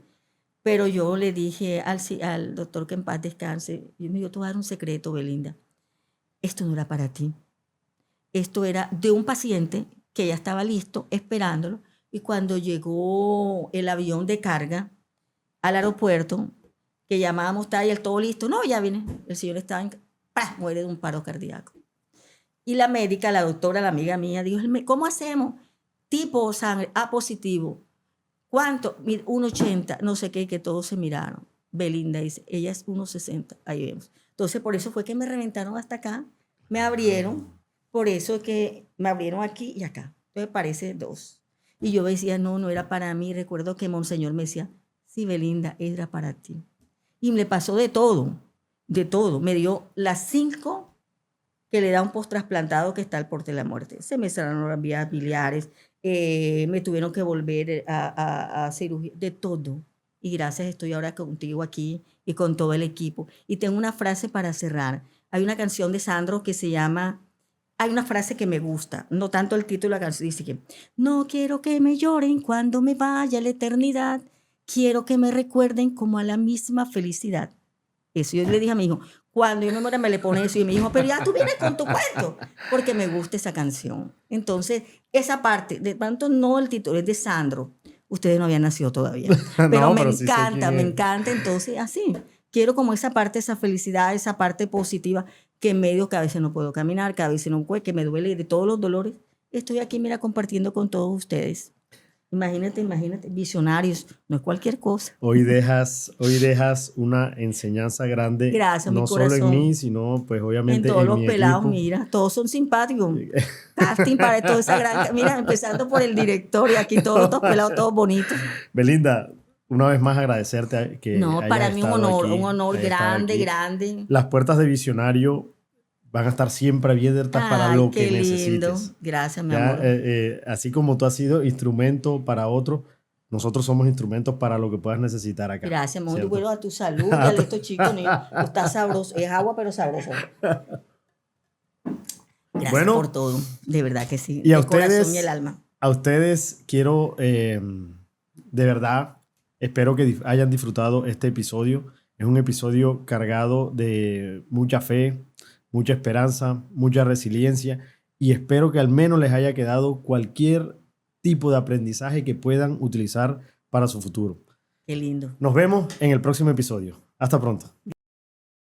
Pero yo le dije al doctor que en paz descanse, y me dijo, te voy a dar un secreto, Belinda. Esto no era para ti. Esto era de un paciente que ya estaba listo, esperándolo, y cuando llegó el avión de carga al aeropuerto, que llamábamos, está ahí todo listo, no, ya viene, el señor estaba muere de un paro cardíaco. Y la médica, la doctora, la amiga mía, dijo, ¿cómo hacemos? Tipo sangre A positivo. ¿Cuánto? 1,80, no sé qué, que todos se miraron. Belinda dice, ella es 1,60, ahí vemos. Entonces, por eso fue que me reventaron hasta acá, me abrieron, por eso es que me abrieron aquí y acá. Entonces parece 2. Y yo decía, no era para mí. Recuerdo que Monseñor me decía, sí, Belinda, era para ti. Y me pasó de todo. Me dio las 5 que le da un post-trasplantado que está al borde de la muerte. Se me cerraron las vías biliares, me tuvieron que volver a cirugía, de todo. Y gracias, estoy ahora contigo aquí y con todo el equipo. Y tengo una frase para cerrar. Hay una canción de Sandro que se llama, hay una frase que me gusta, no tanto el título de la canción, dice que no quiero que me lloren cuando me vaya a la eternidad, quiero que me recuerden como a la misma felicidad. Eso yo le dije a mi hijo, cuando yo me muera me le pone eso, y mi hijo, pero ya tú vienes con tu cuento, porque me gusta esa canción. Entonces, esa parte, de pronto no el título, es de Sandro. Ustedes no habían nacido todavía, pero no, me pero encanta, me encanta. Entonces, así, quiero como esa parte, esa felicidad, esa parte positiva, que en medio que a veces no puedo caminar, que a veces no puedo, que me duele de todos los dolores. Estoy aquí, mira, compartiendo con todos ustedes. Imagínate, visionarios, no es cualquier cosa. Hoy dejas una enseñanza grande. Gracias, no mi solo corazón. en mí, sino pues obviamente en todos en los mi pelados, equipo. Mira, todos son simpáticos. Casting para toda esa gran... Mira, empezando por el director y aquí todos estos pelados, todos bonitos. Belinda, una vez más agradecerte que no, hayas para mí estado aquí, un honor grande, grande. Las puertas de Visionario van a estar siempre abiertas para lo que lindo. necesites. Gracias, mi amor. Así como tú has sido instrumento para otros, nosotros somos instrumentos para lo que puedas necesitar acá. Gracias, amor. Yo vuelvo a tu salud. Ya le estos chicos, está sabroso. Es agua, pero sabroso. Gracias por todo. De verdad que sí. Y a el ustedes, corazón y el alma. A ustedes quiero, de verdad, espero que hayan disfrutado este episodio. Es un episodio cargado de mucha fe, mucha esperanza, mucha resiliencia, y espero que al menos les haya quedado cualquier tipo de aprendizaje que puedan utilizar para su futuro. Qué lindo. Nos vemos en el próximo episodio. Hasta pronto.